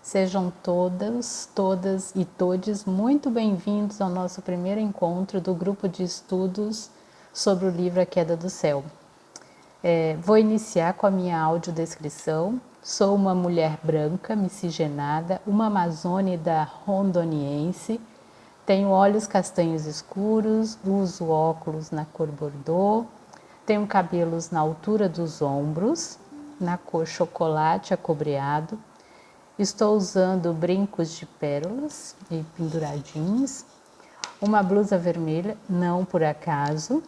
Sejam todas e todes muito bem-vindos ao nosso primeiro encontro do grupo de estudos sobre o livro A Queda do Céu. Vou iniciar com a minha audiodescrição. Sou uma mulher branca, miscigenada, uma amazônida rondoniense, tenho olhos castanhos escuros, uso óculos na cor bordô, tenho cabelos na altura dos ombros, na cor chocolate acobreado. Estou usando brincos de pérolas e penduradinhos, uma blusa vermelha, não por acaso.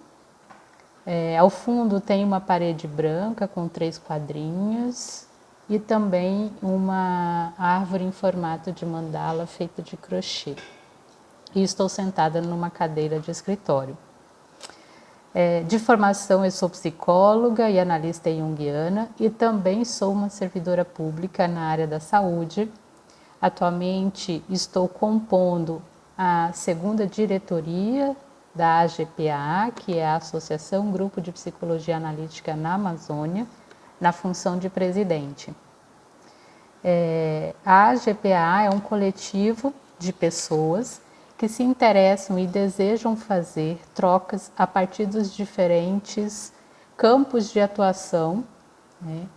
Ao fundo tem uma parede branca com 3 quadrinhos e também uma árvore em formato de mandala feita de crochê. E estou sentada numa cadeira de escritório. De formação, eu sou psicóloga e analista junguiana e também sou uma servidora pública na área da saúde. Atualmente estou compondo a 2ª diretoria da AGPA, que é a Associação Grupo de Psicologia Analítica na Amazônia, na função de presidente. A AGPA é um coletivo de pessoas que se interessam e desejam fazer trocas a partir dos diferentes campos de atuação, né,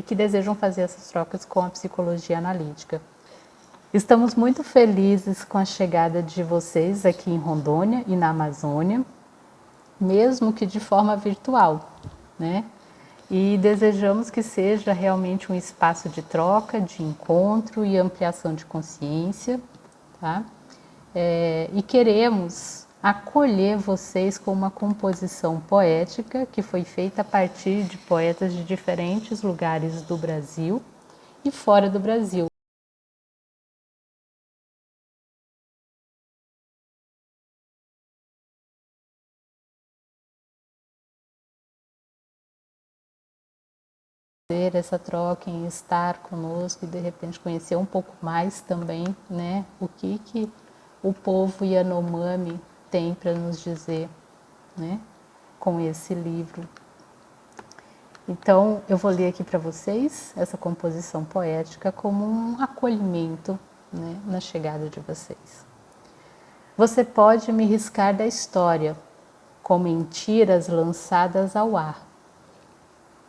que desejam fazer essas trocas com a psicologia analítica. Estamos muito felizes com a chegada de vocês aqui em Rondônia e na Amazônia, mesmo que de forma virtual, né? E desejamos que seja realmente um espaço de troca, de encontro e ampliação de consciência, tá? E queremos acolher vocês com uma composição poética que foi feita a partir de poetas de diferentes lugares do Brasil e fora do Brasil. Essa troca, em estar conosco e de repente conhecer um pouco mais também, né, o que o povo Yanomami tem para nos dizer, né, com esse livro. Então, eu vou ler aqui para vocês essa composição poética como um acolhimento, né, na chegada de vocês. Você pode me riscar da história, com mentiras lançadas ao ar.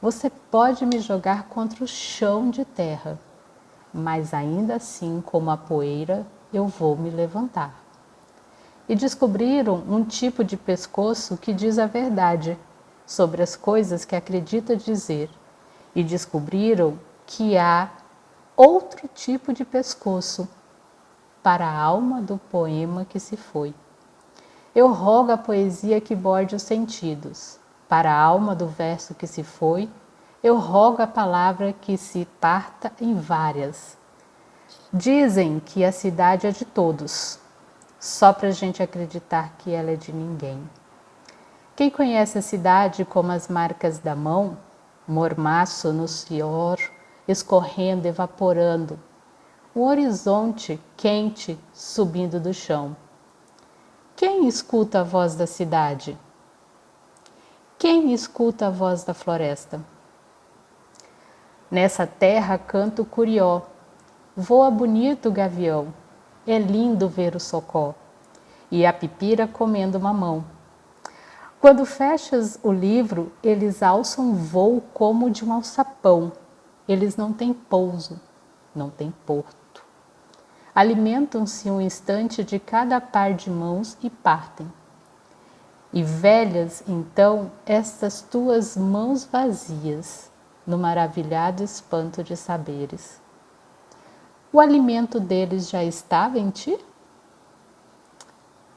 Você pode me jogar contra o chão de terra, mas ainda assim, como a poeira, eu vou me levantar. E descobriram um tipo de pescoço que diz a verdade sobre as coisas que acredita dizer. E descobriram que há outro tipo de pescoço para a alma do poema que se foi. Eu rogo a poesia que borde os sentidos. Para a alma do verso que se foi, eu rogo a palavra que se parta em várias. Dizem que a cidade é de todos, só para a gente acreditar que ela é de ninguém. Quem conhece a cidade como as marcas da mão, mormaço no suor, escorrendo, evaporando, o horizonte quente subindo do chão. Quem escuta a voz da cidade? Quem escuta a voz da floresta? Nessa terra canta o curió, voa bonito o gavião, é lindo ver o socó, e a pipira comendo mamão. Quando fechas o livro, eles alçam voo como de um alçapão, eles não têm pouso, não têm porto. Alimentam-se um instante de cada par de mãos e partem. E velhas, então, estas tuas mãos vazias, no maravilhado espanto de saberes. O alimento deles já estava em ti?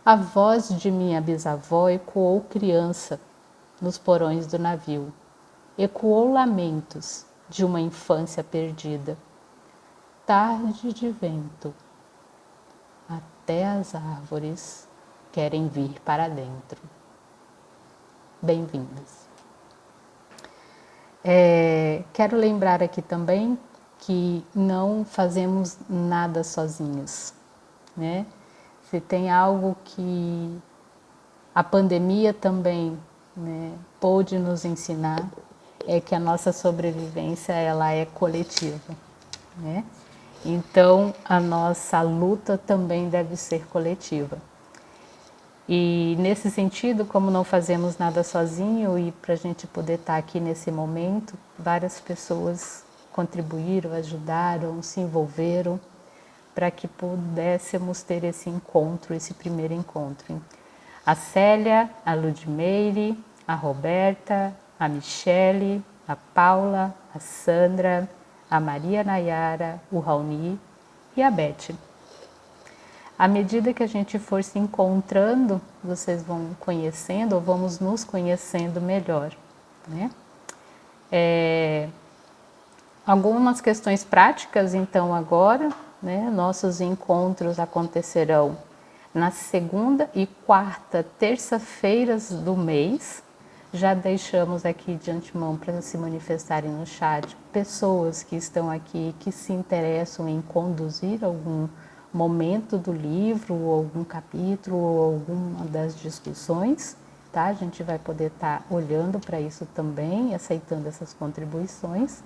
A voz de minha bisavó ecoou criança nos porões do navio. Ecoou lamentos, de uma infância perdida. Tarde de vento, até as árvores querem vir para dentro. Bem-vindas. Quero lembrar aqui também que não fazemos nada sozinhos, né? Se tem algo que a pandemia também, né, pôde nos ensinar, é que a nossa sobrevivência ela é coletiva, né? Então a nossa luta também deve ser coletiva. E nesse sentido, como não fazemos nada sozinho e para a gente poder estar aqui nesse momento, várias pessoas contribuíram, ajudaram, se envolveram para que pudéssemos ter esse encontro, esse primeiro encontro. A Célia, a Ludmeire, a Roberta, a Michele, a Paula, a Sandra, a Maria Nayara, o Raoni e a Beth. À medida que a gente for se encontrando, vocês vão conhecendo ou vamos nos conhecendo melhor, né? Algumas questões práticas, então, agora, né? Nossos encontros acontecerão na segunda e quarta terça-feiras do mês. Já deixamos aqui de antemão para se manifestarem no chat pessoas que estão aqui que se interessam em conduzir algum momento do livro, ou algum capítulo, ou alguma das discussões, tá? A gente vai poder estar olhando para isso também, aceitando essas contribuições.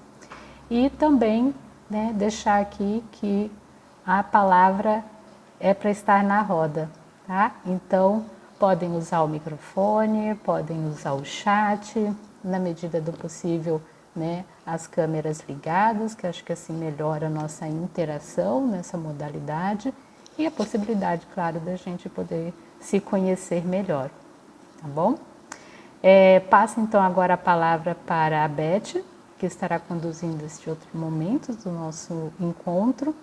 E também, né, deixar aqui que a palavra é para estar na roda, tá? Então, podem usar o microfone, podem usar o chat, na medida do possível, né, as câmeras ligadas, que acho que assim melhora a nossa interação nessa modalidade e a possibilidade, claro, da gente poder se conhecer melhor, tá bom? Passo então agora a palavra para a Beth, que estará conduzindo este outro momento do nosso encontro,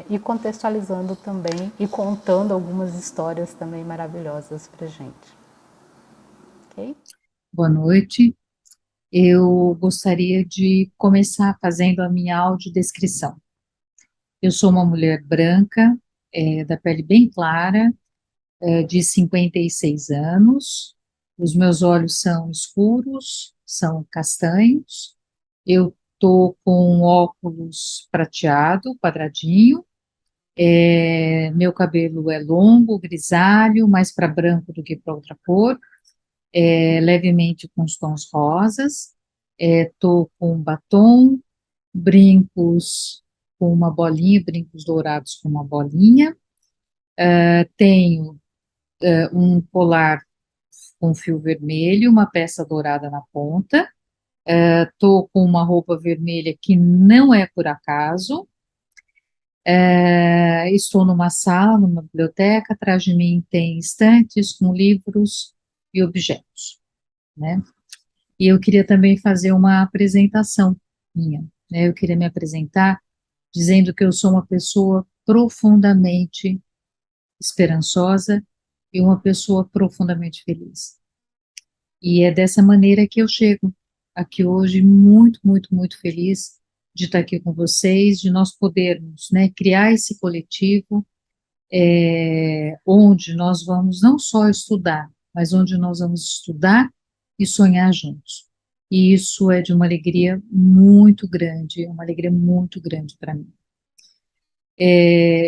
e contextualizando também e contando algumas histórias também maravilhosas para a gente. Ok? Boa noite. Eu gostaria de começar fazendo a minha audiodescrição. Eu sou uma mulher branca, da pele bem clara, de 56 anos. Os meus olhos são escuros, são castanhos. Eu tô com óculos prateado, quadradinho. Meu cabelo é longo, grisalho, mais para branco do que para outra cor. Levemente com os tons rosas, tô com batom, brincos com uma bolinha, brincos dourados com uma bolinha, tenho um colar com fio vermelho, uma peça dourada na ponta, tô com uma roupa vermelha que não é por acaso, estou numa sala, numa biblioteca, atrás de mim tem estantes com livros e objetos, né? E eu queria também fazer uma apresentação minha, né? Eu queria me apresentar dizendo que eu sou uma pessoa profundamente esperançosa e uma pessoa profundamente feliz. E é dessa maneira que eu chego aqui hoje, muito, muito, muito feliz de estar aqui com vocês, de nós podermos, né, criar esse coletivo, onde nós vamos não só estudar, mas onde nós vamos estudar e sonhar juntos. E isso é de uma alegria muito grande para mim.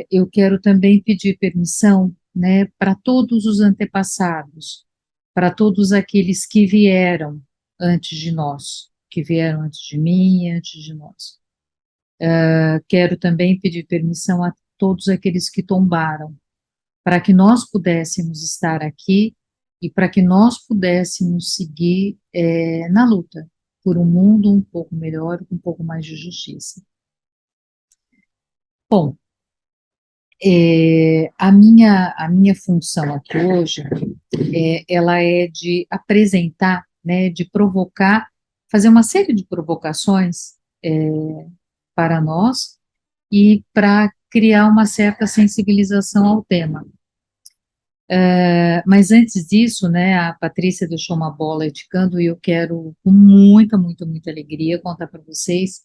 Eu quero também pedir permissão, né, para todos os antepassados, para todos aqueles que vieram antes de nós, que vieram antes de mim e antes de nós. Quero também pedir permissão a todos aqueles que tombaram, para que nós pudéssemos estar aqui e para que nós pudéssemos seguir na luta por um mundo um pouco melhor, com um pouco mais de justiça. Bom, a minha função aqui hoje, ela é de apresentar, né, de provocar, fazer uma série de provocações para nós e para criar uma certa sensibilização ao tema. Mas antes disso, né, a Patrícia deixou uma bola eticando e eu quero, com muita, muita, muita alegria, contar para vocês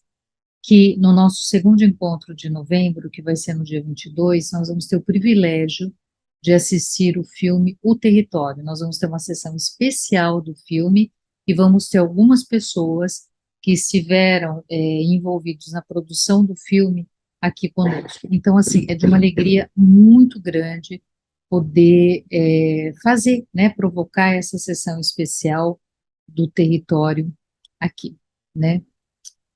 que no nosso segundo encontro de novembro, que vai ser no dia 22, nós vamos ter o privilégio de assistir o filme O Território. Nós vamos ter uma sessão especial do filme e vamos ter algumas pessoas que estiveram envolvidos na produção do filme aqui conosco. Então, assim, é de uma alegria muito grande poder fazer, né, provocar essa sessão especial do território aqui, né?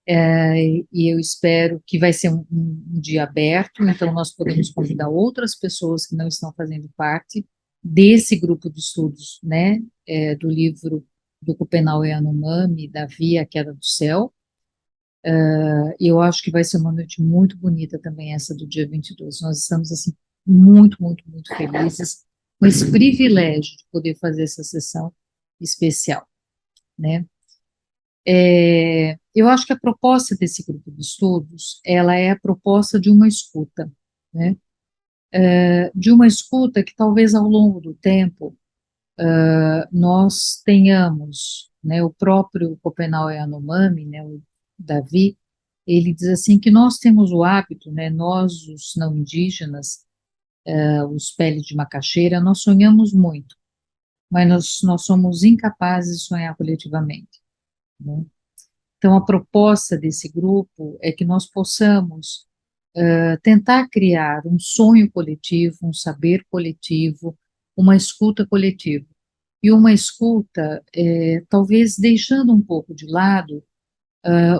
E eu espero que vai ser um dia aberto, então nós podemos convidar outras pessoas que não estão fazendo parte desse grupo de estudos, né, do livro do Copenau Yanomami, da Via a Queda do Céu. E eu acho que vai ser uma noite muito bonita também, essa do dia 22. Nós estamos, assim, muito, muito, muito felizes com esse privilégio de poder fazer essa sessão especial, né? Eu acho que a proposta desse grupo de estudos, ela é a proposta de uma escuta, né? De uma escuta que talvez ao longo do tempo nós tenhamos, né? O próprio Copenau Yanomami, né? O Davi, ele diz assim que nós temos o hábito, né? Nós, os não indígenas, os pele de macaxeira, nós sonhamos muito, mas nós somos incapazes de sonhar coletivamente, né? Então, a proposta desse grupo é que nós possamos tentar criar um sonho coletivo, um saber coletivo, uma escuta coletiva. E uma escuta, talvez deixando um pouco de lado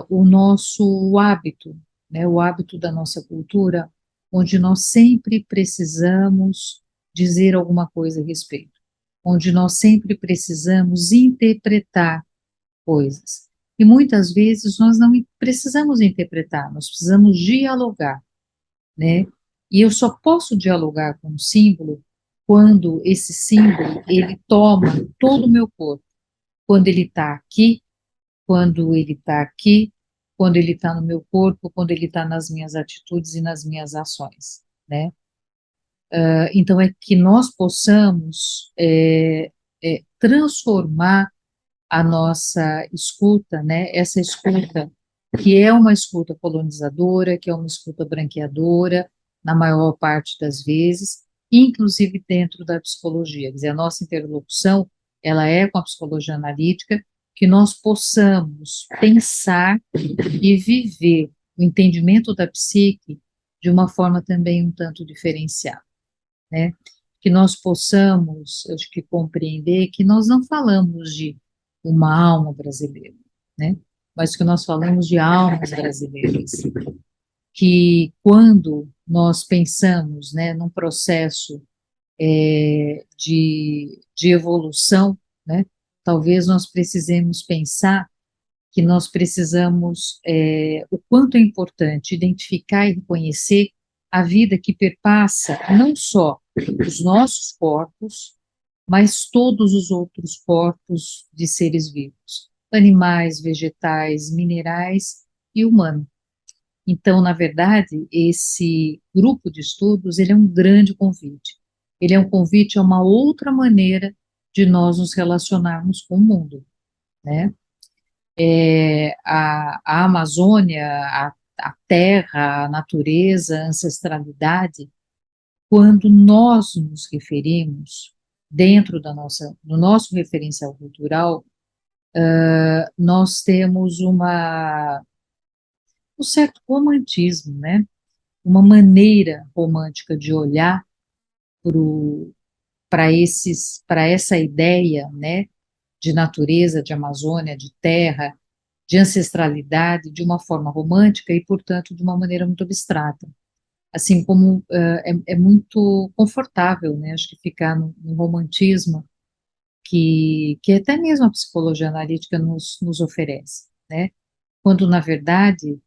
o nosso hábito, né, o hábito da nossa cultura, onde nós sempre precisamos dizer alguma coisa a respeito, onde nós sempre precisamos interpretar coisas. E muitas vezes nós não precisamos interpretar, nós precisamos dialogar, né? E eu só posso dialogar com um símbolo quando esse símbolo ele toma todo o meu corpo, quando ele está aqui, quando ele está aqui, quando ele está no meu corpo, quando ele está nas minhas atitudes e nas minhas ações, né? Então é que nós possamos transformar a nossa escuta, né? Essa escuta que é uma escuta colonizadora, que é uma escuta branqueadora, na maior parte das vezes, inclusive dentro da psicologia. Quer dizer, a nossa interlocução, ela é com a psicologia analítica, que nós possamos pensar e viver o entendimento da psique de uma forma também um tanto diferenciada, né? Que nós possamos, acho que, compreender que nós não falamos de uma alma brasileira, né? Mas que nós falamos de almas brasileiras, que quando nós pensamos, né, num processo de evolução, né, talvez nós precisemos pensar que nós precisamos, o quanto é importante identificar e reconhecer a vida que perpassa não só os nossos corpos, mas todos os outros corpos de seres vivos, animais, vegetais, minerais e humano. Então, na verdade, esse grupo de estudos, ele é um grande convite. Ele é um convite a uma outra maneira de nós nos relacionarmos com o mundo, né? A Amazônia, a terra, a natureza, a ancestralidade, quando nós nos referimos dentro do nosso referencial cultural, nós temos um certo romantismo, né? Uma maneira romântica de olhar para essa ideia, né? De natureza, de Amazônia, de terra, de ancestralidade, de uma forma romântica e, portanto, de uma maneira muito abstrata. Assim como é muito confortável, né? Acho que ficar no romantismo que até mesmo a psicologia analítica nos oferece, né? Quando, na verdade,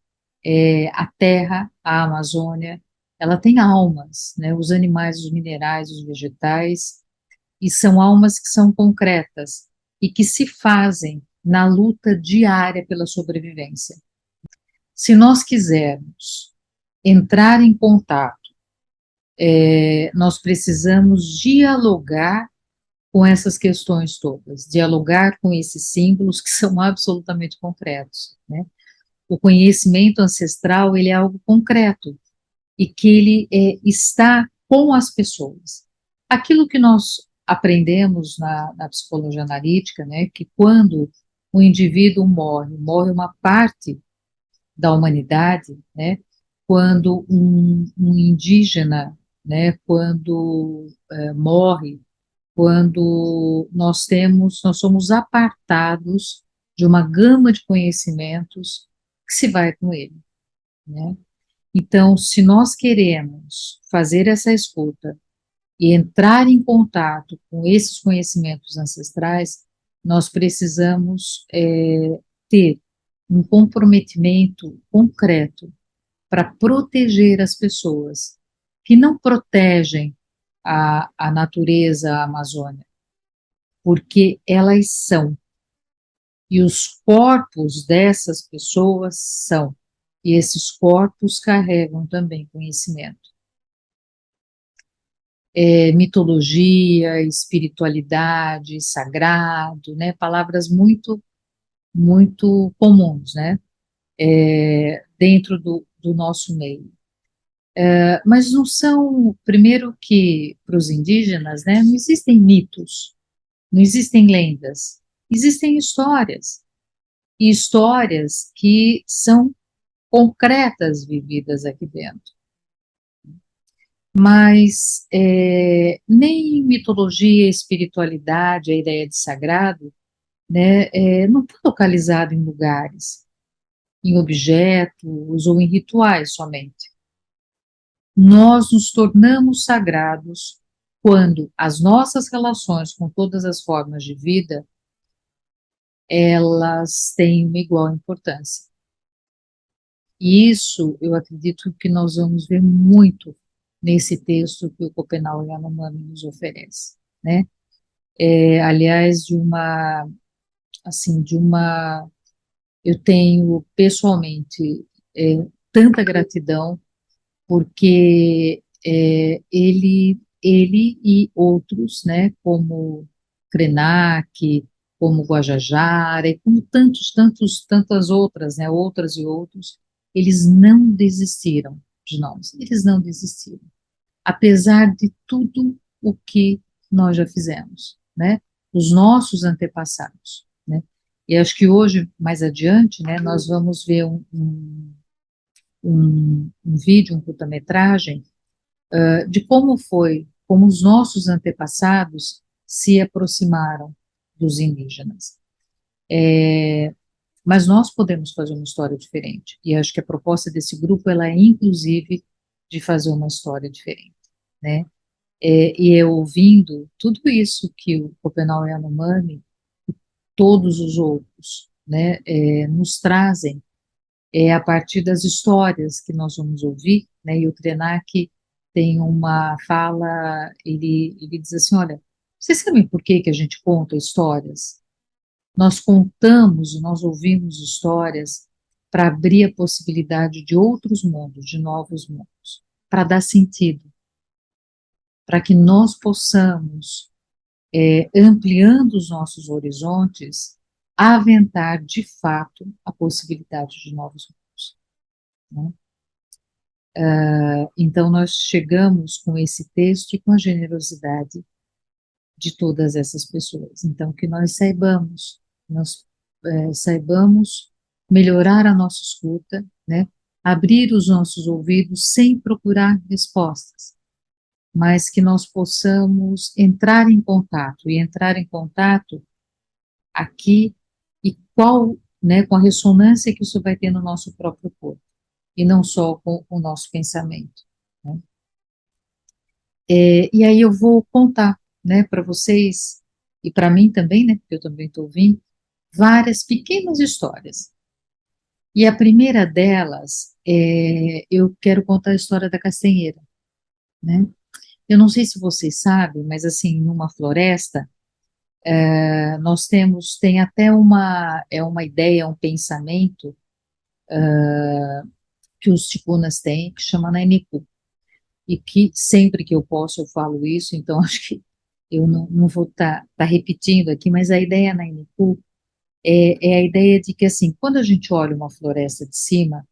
a terra, a Amazônia, ela tem almas, né? Os animais, os minerais, os vegetais, e são almas que são concretas e que se fazem na luta diária pela sobrevivência. Se nós quisermos entrar em contato nós precisamos dialogar com essas questões todas, dialogar com esses símbolos que são absolutamente concretos, né? O conhecimento ancestral, ele é algo concreto, e que ele está com as pessoas. Aquilo que nós aprendemos na psicologia analítica, né, que quando o indivíduo morre, morre uma parte da humanidade, né, quando um indígena, né, quando morre, quando nós somos apartados de uma gama de conhecimentos que se vai com ele, né? Então, se nós queremos fazer essa escuta e entrar em contato com esses conhecimentos ancestrais, nós precisamos ter um comprometimento concreto para proteger as pessoas que não protegem a natureza a Amazônia, porque elas são, e os corpos dessas pessoas são, e esses corpos carregam também conhecimento. Mitologia, espiritualidade, sagrado, né, palavras muito, muito comuns, né, dentro do nosso meio. Mas não são, primeiro que para os indígenas, né, não existem mitos, não existem lendas, existem histórias, e histórias que são concretas vividas aqui dentro. Mas nem mitologia, espiritualidade, a ideia de sagrado, né, não está localizado em lugares, em objetos ou em rituais somente. Nós nos tornamos sagrados quando as nossas relações com todas as formas de vida, elas têm uma igual importância. E isso, eu acredito que nós vamos ver muito nesse texto que o Copenau Yanomami nos oferece, né? Aliás, eu tenho pessoalmente tanta gratidão, porque ele e outros, né, como Krenak, como Guajajara, e como tantas outras, né, outras e outros, eles não desistiram de nós, eles não desistiram, apesar de tudo o que nós já fizemos, né, os nossos antepassados, né, e acho que hoje, mais adiante, né, nós vamos ver um vídeo, um curta-metragem, de como os nossos antepassados se aproximaram dos indígenas. Mas nós podemos fazer uma história diferente, e acho que a proposta desse grupo, ela é inclusive de fazer uma história diferente, né? E eu ouvindo tudo isso que o Copenau Yanomami e todos os outros, né, nos trazem, a partir das histórias que nós vamos ouvir, né, e o Krenak tem uma fala, ele diz assim, olha, vocês sabem por que que a gente conta histórias? Nós contamos e nós ouvimos histórias para abrir a possibilidade de outros mundos, de novos mundos, para dar sentido, para que nós possamos, ampliando os nossos horizontes, aventar de fato a possibilidade de novos mundos, né? Então, nós chegamos com esse texto e com a generosidade de todas essas pessoas. Então, que nós saibamos melhorar a nossa escuta, né? Abrir os nossos ouvidos sem procurar respostas, mas que nós possamos entrar em contato, e entrar em contato aqui, e né, com a ressonância que isso vai ter no nosso próprio corpo, e não só com o nosso pensamento, né? E aí eu vou contar, né, para vocês, e para mim também, né, porque eu também estou ouvindo, várias pequenas histórias. E a primeira delas, eu quero contar a história da castanheira, né? Eu não sei se vocês sabem, mas assim, numa floresta, tem até uma ideia, um pensamento que os ticunas têm, que chama Nainicu. e que sempre que eu posso eu falo isso, então acho que eu não vou estar repetindo aqui, mas a ideia na Inicu é a ideia de que, assim, quando a gente olha uma floresta de cima,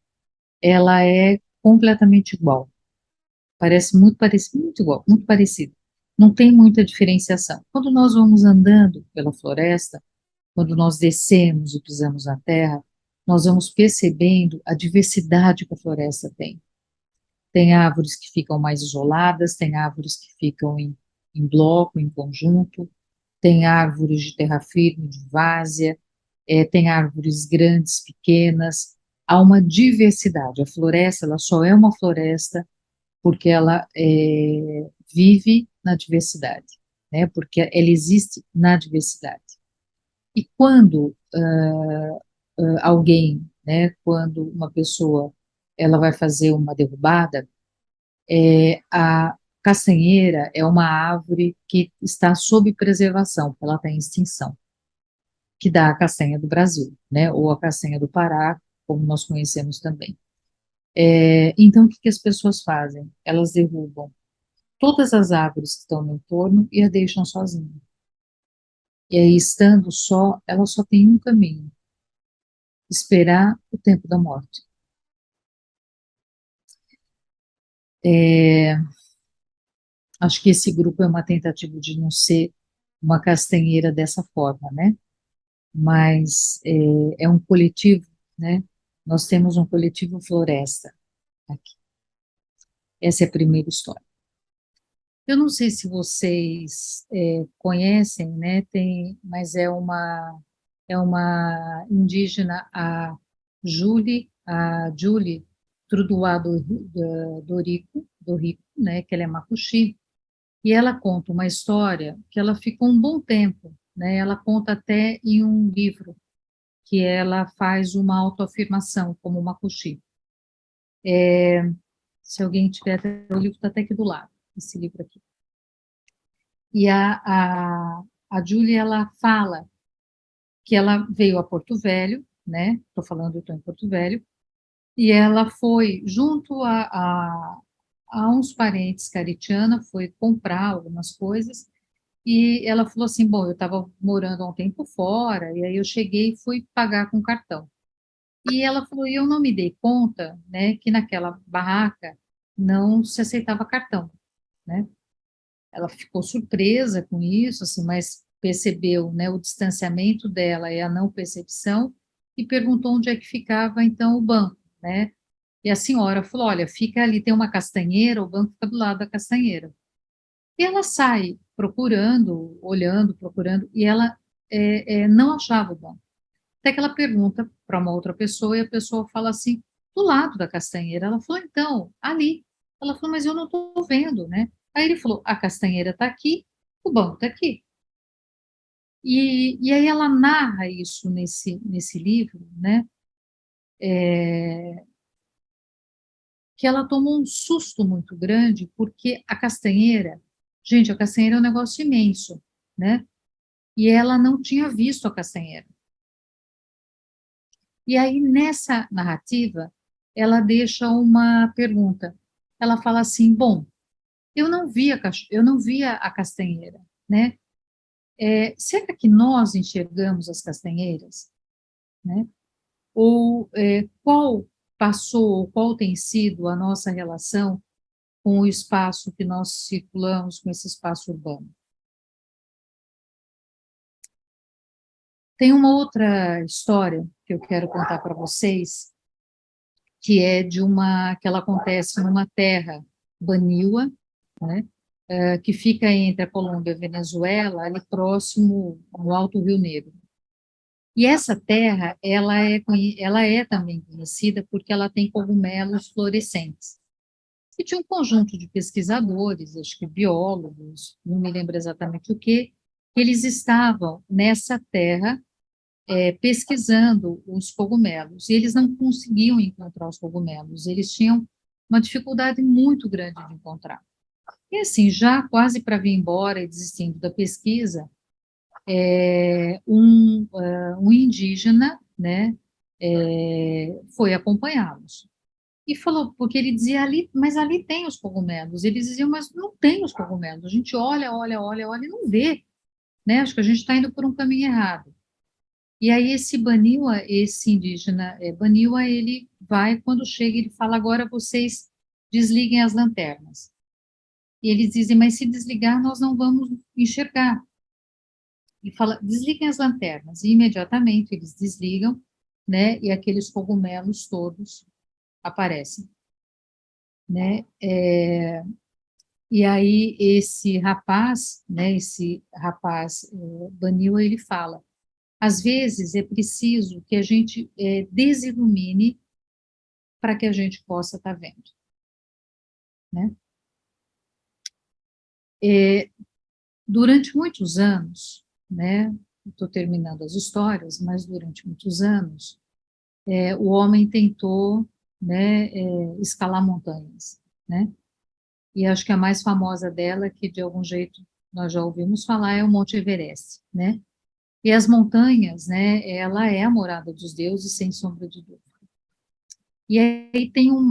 ela é completamente igual, parece muito parecido, muito igual, muito parecido, não tem muita diferenciação. Quando nós vamos andando pela floresta, quando nós descemos e pisamos na terra, nós vamos percebendo a diversidade que a floresta tem. Tem árvores que ficam mais isoladas, tem árvores que ficam em bloco, em conjunto, tem árvores de terra firme, de várzea, tem árvores grandes, pequenas, há uma diversidade. A floresta, ela só é uma floresta porque ela vive na diversidade, né? Porque ela existe na diversidade. E quando alguém, né, quando uma pessoa, ela vai fazer uma derrubada, a castanheira é uma árvore que está sob preservação, ela está em extinção, que dá a castanha do Brasil, né, ou a castanha do Pará, como nós conhecemos também. Então, o que que as pessoas fazem? Elas derrubam todas as árvores que estão no entorno e a deixam sozinha. E aí, estando só, ela só tem um caminho: esperar o tempo da morte. É, Acho que esse grupo é uma tentativa de não ser uma castanheira dessa forma, né? Mas é um coletivo, né? Nós temos um coletivo floresta aqui. Essa é a primeira história. Eu não sei se vocês conhecem, né? Mas é uma indígena, a Julie Trudoá do Rico, né? Que ela é Macuxi. E ela conta uma história que ela ficou um bom tempo, né? Ela conta até em um livro que ela faz uma autoafirmação como uma coxi. Se alguém tiver, o livro está até aqui do lado, esse livro aqui. E a Julie, ela fala que ela veio a Porto Velho, né? Estou falando, eu estou em Porto Velho, e ela foi junto a uns parentes caritiana, foi comprar algumas coisas. E ela falou assim: bom, eu estava morando há um tempo fora, e aí eu cheguei e fui pagar com cartão. E ela falou: e eu não me dei conta, né, que naquela barraca não se aceitava cartão, né? Ela ficou surpresa com isso, assim, mas percebeu, né, o distanciamento dela e a não percepção, e perguntou onde é que ficava, então, o banco, né? E a senhora falou: olha, fica ali, tem uma castanheira, o banco fica do lado da castanheira. E ela sai procurando, olhando, procurando, e ela não achava o banco. Até que ela pergunta para uma outra pessoa, e a pessoa fala assim: do lado da castanheira. Ela falou: então, ali. Ela falou: mas eu não estou vendo, né? Aí ele falou: a castanheira está aqui, o banco está aqui. E aí ela narra isso nesse livro, né? Que ela tomou um susto muito grande, porque a castanheira, gente, a castanheira é um negócio imenso, né? E ela não tinha visto a castanheira. E aí, nessa narrativa, ela deixa uma pergunta. Ela fala assim: bom, eu não via a castanheira, né? Será que nós enxergamos as castanheiras, né? Ou qual tem sido a nossa relação com o espaço que nós circulamos, com esse espaço urbano? Tem uma outra história que eu quero contar para vocês, que é que ela acontece numa terra baniwa, né, que fica entre a Colômbia e a Venezuela, ali próximo ao Alto Rio Negro. E essa terra, ela é também conhecida porque ela tem cogumelos florescentes. E tinha um conjunto de pesquisadores, acho que biólogos, não me lembro exatamente o que eles estavam nessa terra pesquisando os cogumelos, e eles não conseguiam encontrar os cogumelos, eles tinham uma dificuldade muito grande de encontrar. E assim, já quase para vir embora e desistindo da pesquisa, um indígena, né, foi acompanhá-los. E falou, porque ele dizia ali, mas ali tem os cogumelos. Eles diziam, mas não tem os cogumelos. A gente olha, olha, olha, olha e não vê, né? Acho que a gente está indo por um caminho errado. E aí esse Baniwa, esse indígena Baniwa, ele vai, quando chega, ele fala, agora vocês desliguem as lanternas. E eles dizem, mas se desligar, nós não vamos enxergar. E fala, desliguem as lanternas. E imediatamente eles desligam, né? E aqueles cogumelos todos aparecem, né? E aí esse rapaz Baniwa, ele fala, às vezes é preciso que a gente desilumine para que a gente possa estar vendo, né? Durante muitos anos, né? Estou terminando as histórias, mas durante muitos anos, o homem tentou, né, escalar montanhas, né? E acho que a mais famosa dela, que de algum jeito nós já ouvimos falar, é o Monte Everest, né? E as montanhas, né, ela é a morada dos deuses, sem sombra de dúvida. E aí um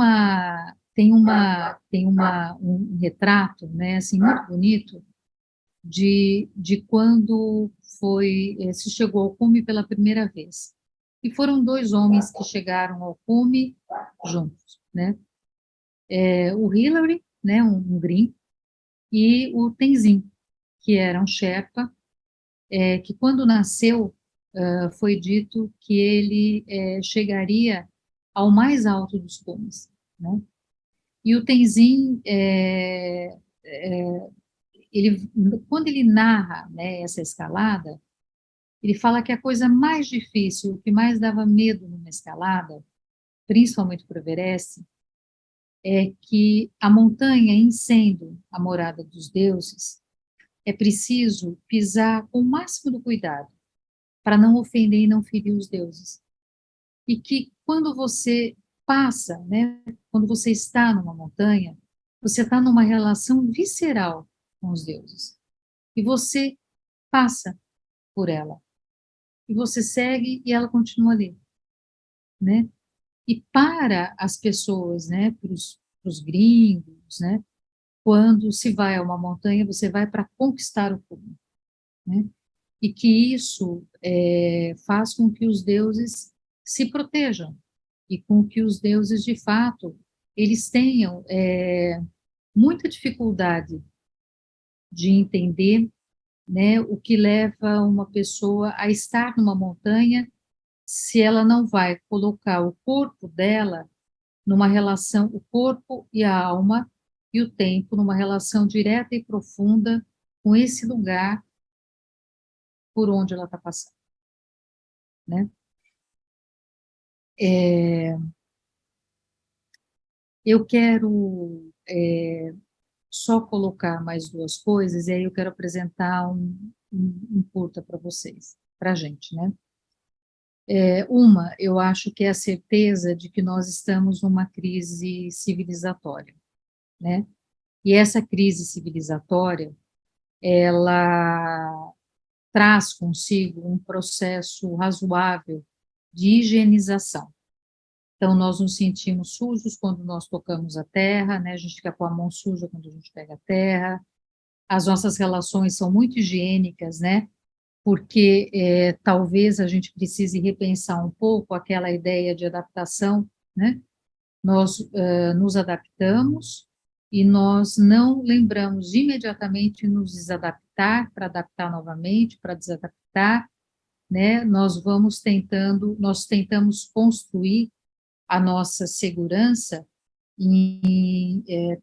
retrato, né, assim, muito bonito, de quando se chegou ao cume pela primeira vez. E foram dois homens que chegaram ao cume juntos, né? O Hillary, né, um gringo, e o Tenzin, que era um Sherpa, que quando nasceu, foi dito que ele chegaria ao mais alto dos cumes, né? E o Tenzin, ele, quando ele narra, né, essa escalada, ele fala que a coisa mais difícil, o que mais dava medo numa escalada, principalmente para o Everest, é que a montanha, em sendo a morada dos deuses, é preciso pisar com o máximo do cuidado para não ofender e não ferir os deuses. E que quando você passa, né, quando você está numa montanha, você está numa relação visceral com os deuses. E você passa por ela. E você segue e ela continua ali, né? E para as pessoas, né, para os gringos, né, quando se vai a uma montanha, você vai para conquistar o cume, né? E que isso faz com que os deuses se protejam e com que os deuses, de fato, eles tenham muita dificuldade de entender, né, o que leva uma pessoa a estar numa montanha se ela não vai colocar o corpo dela numa relação, o corpo e a alma e o tempo numa relação direta e profunda com esse lugar por onde ela está passando, né? Eu quero só colocar mais duas coisas, e aí eu quero apresentar um curta para vocês, para a gente, né? Uma, eu acho que é a certeza de que nós estamos numa crise civilizatória, né? E essa crise civilizatória, ela traz consigo um processo razoável de higienização. Então, nós nos sentimos sujos quando nós tocamos a terra, né? A gente fica com a mão suja quando a gente pega a terra. As nossas relações são muito higiênicas, né? Porque talvez a gente precise repensar um pouco aquela ideia de adaptação, né? Nós nos adaptamos e nós não lembramos de imediatamente nos desadaptar para adaptar novamente, para desadaptar, né? Nós tentamos construir a nossa segurança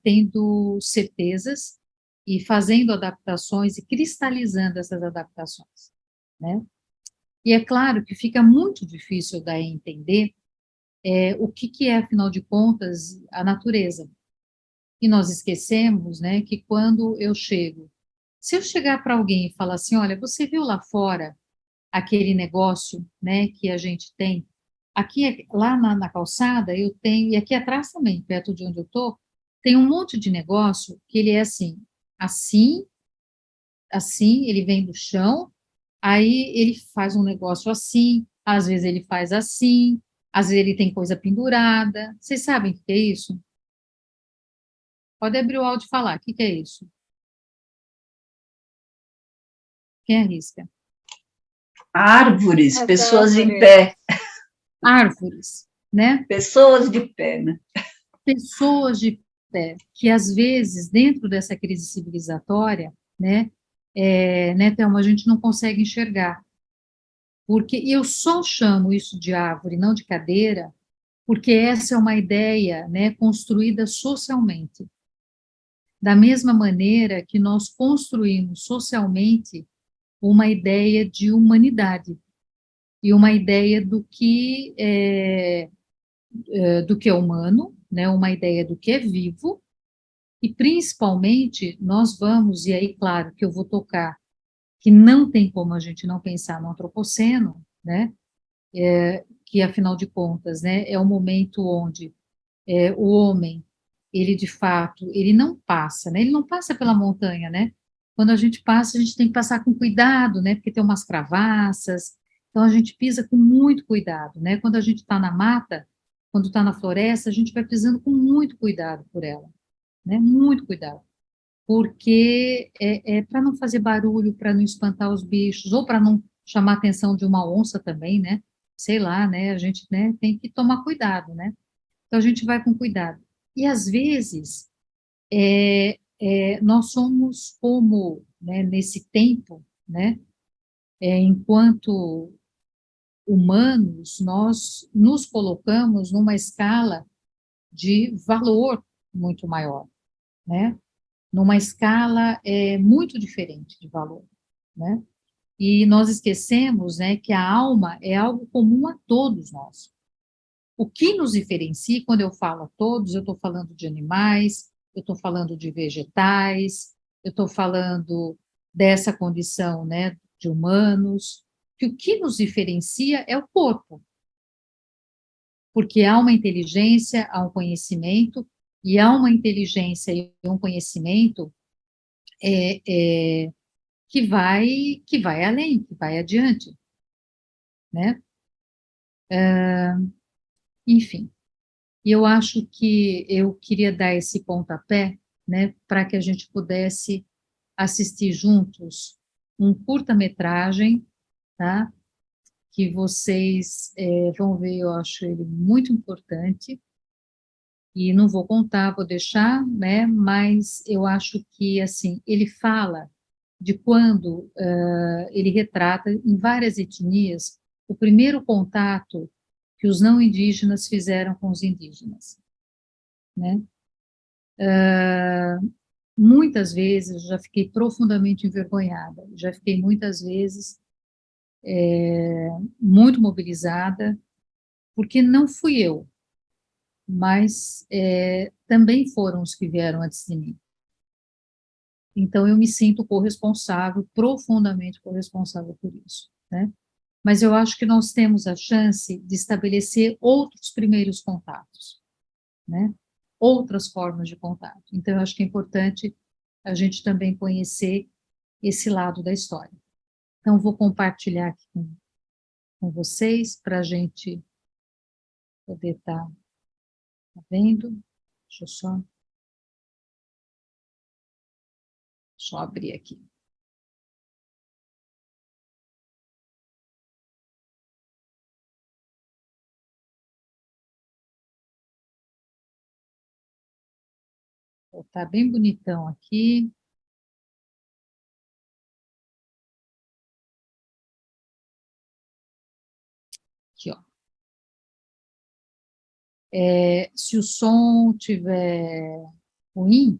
tendo certezas e fazendo adaptações e cristalizando essas adaptações, né? E é claro que fica muito difícil daí entender o que é, afinal de contas, a natureza. E nós esquecemos, né, que quando eu chego, se eu chegar para alguém e falar assim, olha, você viu lá fora aquele negócio, né, que a gente tem? Aqui, lá na calçada, eu tenho, e aqui atrás também, perto de onde eu estou, tem um monte de negócio que ele é assim, assim, ele vem do chão, aí ele faz um negócio assim, às vezes ele faz assim, Às vezes ele tem coisa pendurada. Vocês sabem o que é isso? Pode abrir o áudio e falar. O que é isso? Quem arrisca? Árvores, As pessoas em árvores. pé. Árvores, né? Pessoas de pé, né? Pessoas de pé, que às vezes, dentro dessa crise civilizatória, né, Thelma, a gente não consegue enxergar. Porque eu só chamo isso de árvore, não de cadeira, porque essa é uma ideia, né, construída socialmente. Da mesma maneira que nós construímos socialmente uma ideia de humanidade e uma ideia do que é humano, né, uma ideia do que é vivo, e principalmente nós vamos, e aí, claro, que eu vou tocar, que não tem como a gente não pensar no antropoceno, né, que afinal de contas, né, é o momento onde o homem, ele de fato, ele não passa, né, ele não passa pela montanha, né, quando a gente passa, a gente tem que passar com cuidado, né, porque tem umas cravaças, então a gente pisa com muito cuidado, né, quando a gente está na mata, quando está na floresta, a gente vai pisando com muito cuidado por ela, né, muito cuidado, porque é para não fazer barulho, para não espantar os bichos, ou para não chamar a atenção de uma onça também, né, sei lá, né, a gente, né, tem que tomar cuidado, né, então a gente vai com cuidado. E às vezes nós somos como, né, nesse tempo, né, enquanto humanos, nós nos colocamos numa escala de valor muito maior, né, numa escala muito diferente de valor, né, e nós esquecemos, né, que a alma é algo comum a todos nós. O que nos diferencia, quando eu falo a todos, eu estou falando de animais, eu estou falando de vegetais, eu estou falando dessa condição, né, de humanos, que o que nos diferencia é o corpo, porque há uma inteligência, há um conhecimento, e há uma inteligência e um conhecimento é, é, que vai além, que vai adiante, né? Enfim. E eu acho que eu queria dar esse pontapé, né, para que a gente pudesse assistir juntos um curta-metragem, tá? Que vocês vão ver, eu acho ele muito importante, e não vou contar, vou deixar, né, mas eu acho que, assim, ele fala de quando ele retrata em várias etnias o primeiro contato que os não indígenas fizeram com os indígenas, né? Muitas vezes eu já fiquei profundamente envergonhada, já fiquei muitas vezes muito mobilizada, porque não fui eu, mas também foram os que vieram antes de mim. Então eu me sinto corresponsável, profundamente corresponsável por isso, né? Mas eu acho que nós temos a chance de estabelecer outros primeiros contatos, né? Outras formas de contato. Então eu acho que é importante a gente também conhecer esse lado da história. Então, vou compartilhar aqui com vocês, para a gente poder estar vendo. Deixa eu abrir aqui. Está bem bonitão aqui. Aqui, ó. Se o som tiver ruim,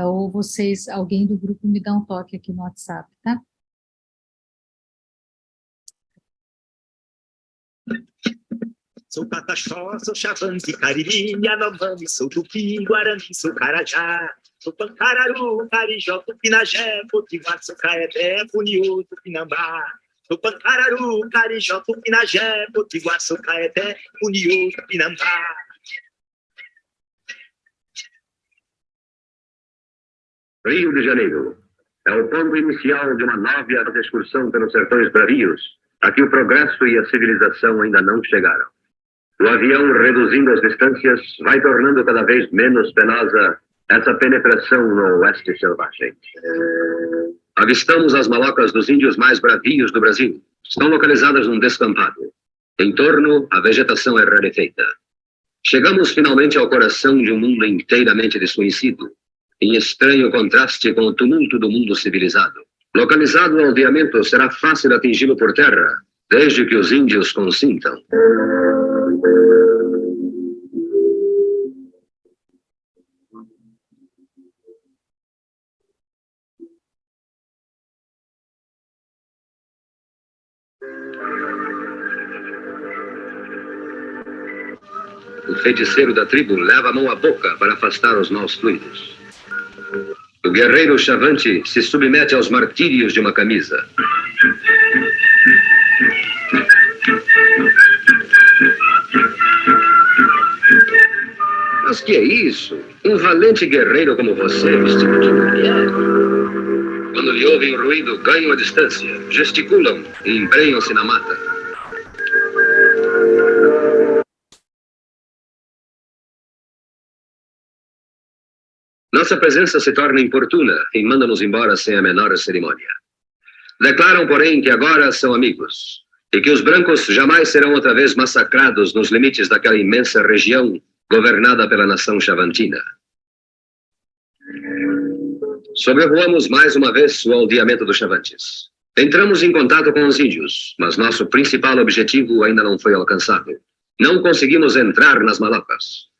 ou vocês, alguém do grupo me dá um toque aqui no WhatsApp, tá? Sou Pataxó, sou Xavante, Cariri, Yanomami, sou Tupi, Guarani, sou Carajá. Sou Pancararu, Carijó, Tupinagé, Potiguar, sou Caeté, Puniú, Tupinambá. Sou Pancararu, Carijó, Tupinagé, Potiguar, sou Caeté, Puniú, Tupinambá. Rio de Janeiro é o ponto inicial de uma nova excursão pelos sertões bravios, Aqui o progresso e a civilização ainda não chegaram. O avião, reduzindo as distâncias, vai tornando cada vez menos penosa essa penetração no oeste selvagem. Avistamos as malocas dos índios mais bravios do Brasil. Estão localizadas num descampado. Em torno, a vegetação é rarefeita. Chegamos finalmente ao coração de um mundo inteiramente desconhecido, em estranho contraste com o tumulto do mundo civilizado. Localizado o aldeamento, será fácil atingi-lo por terra, desde que os índios consintam. O feiticeiro da tribo leva a mão à boca para afastar os maus fluidos. O guerreiro Chavante se submete aos martírios de uma camisa. Mas que é isso? Um valente guerreiro como você, vestido de mulher. Quando lhe ouvem o ruído, ganham a distância, gesticulam e embrenham-se na mata. Nossa presença se torna importuna e manda-nos embora sem a menor cerimônia. Declaram, porém, que agora são amigos e que os brancos jamais serão outra vez massacrados nos limites daquela imensa região governada pela nação chavantina. Sobrevoamos mais uma vez o aldeamento dos Chavantes. Entramos em contato com os índios, mas nosso principal objetivo ainda não foi alcançado. Não conseguimos entrar nas malocas.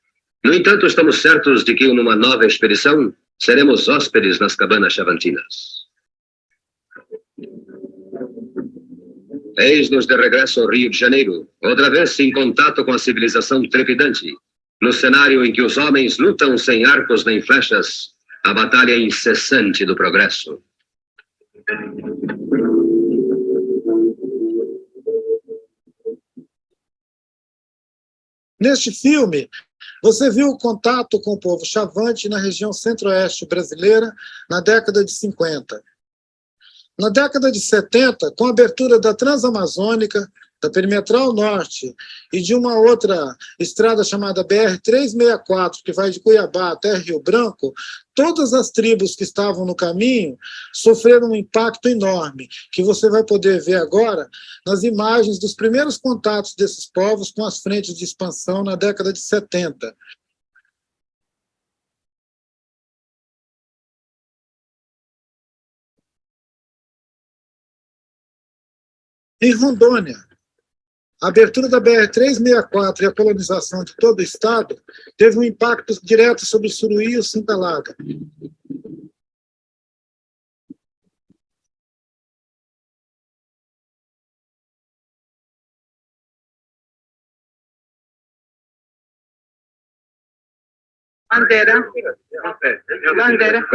No entanto, estamos certos de que numa nova expedição seremos hóspedes nas cabanas chavantinas. Eis-nos de regresso ao Rio de Janeiro, outra vez em contato com a civilização trepidante, no cenário em que os homens lutam sem arcos nem flechas, a batalha incessante do progresso. Neste filme, você viu o contato com o povo Chavante na região centro-oeste brasileira na década de 50. Na década de 70, com a abertura da Transamazônica, da Perimetral Norte e de uma outra estrada chamada BR-364, que vai de Cuiabá até Rio Branco, todas as tribos que estavam no caminho sofreram um impacto enorme, que você vai poder ver agora nas imagens dos primeiros contatos desses povos com as frentes de expansão na década de 70. Em Rondônia, a abertura da BR-364 e a colonização de todo o estado teve um impacto direto sobre o Suruí e o Sintalaga. Bandeira. Bandeira.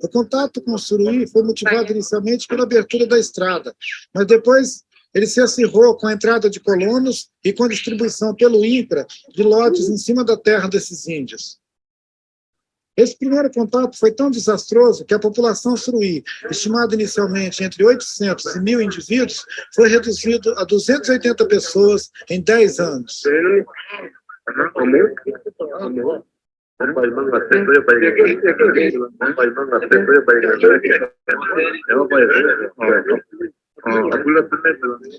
O contato com o Suruí foi motivado inicialmente pela abertura da estrada, mas depois ele se acirrou com a entrada de colonos e com a distribuição pelo INCRA de lotes em cima da terra desses índios. Esse primeiro contato foi tão desastroso que a população suruí, estimada inicialmente entre 800 e 1.000 indivíduos, foi reduzida a 280 pessoas em 10 anos.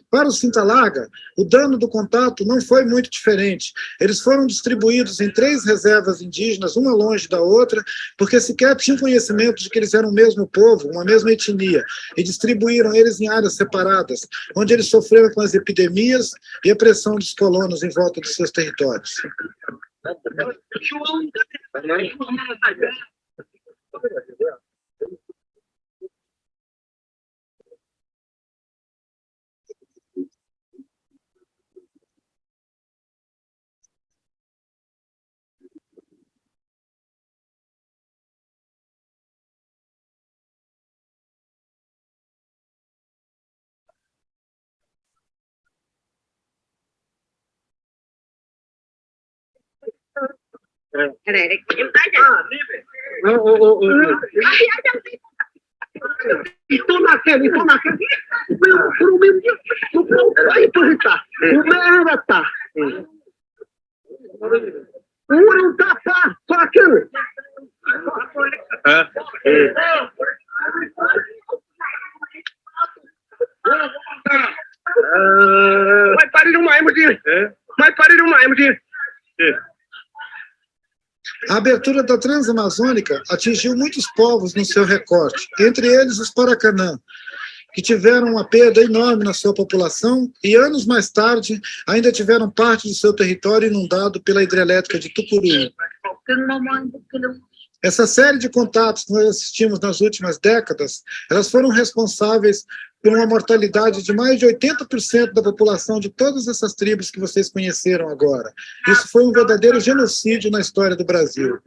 Para os Sintalaga, o dano do contato não foi muito diferente. Eles foram distribuídos em 3 reservas indígenas, uma longe da outra, porque sequer tinham conhecimento de que eles eram o mesmo povo, uma mesma etnia, e distribuíram eles em áreas separadas, onde eles sofreram com as epidemias e a pressão dos colonos em volta de seus territórios. Estou naquele. Por um mesmo dia. Aí, por tá. O merda tá. O não tá, pá. Só aquele. Vai parir uma emoji. Vai parir uma emoji. A abertura da Transamazônica atingiu muitos povos no seu recorte, entre eles os Paracanã, que tiveram uma perda enorme na sua população e, anos mais tarde, ainda tiveram parte de seu território inundado pela hidrelétrica de Tucuruí. Essa série de contatos que nós assistimos nas últimas décadas, elas foram responsáveis por uma mortalidade de mais de 80% da população de todas essas tribos que vocês conheceram agora. Isso foi um verdadeiro genocídio na história do Brasil.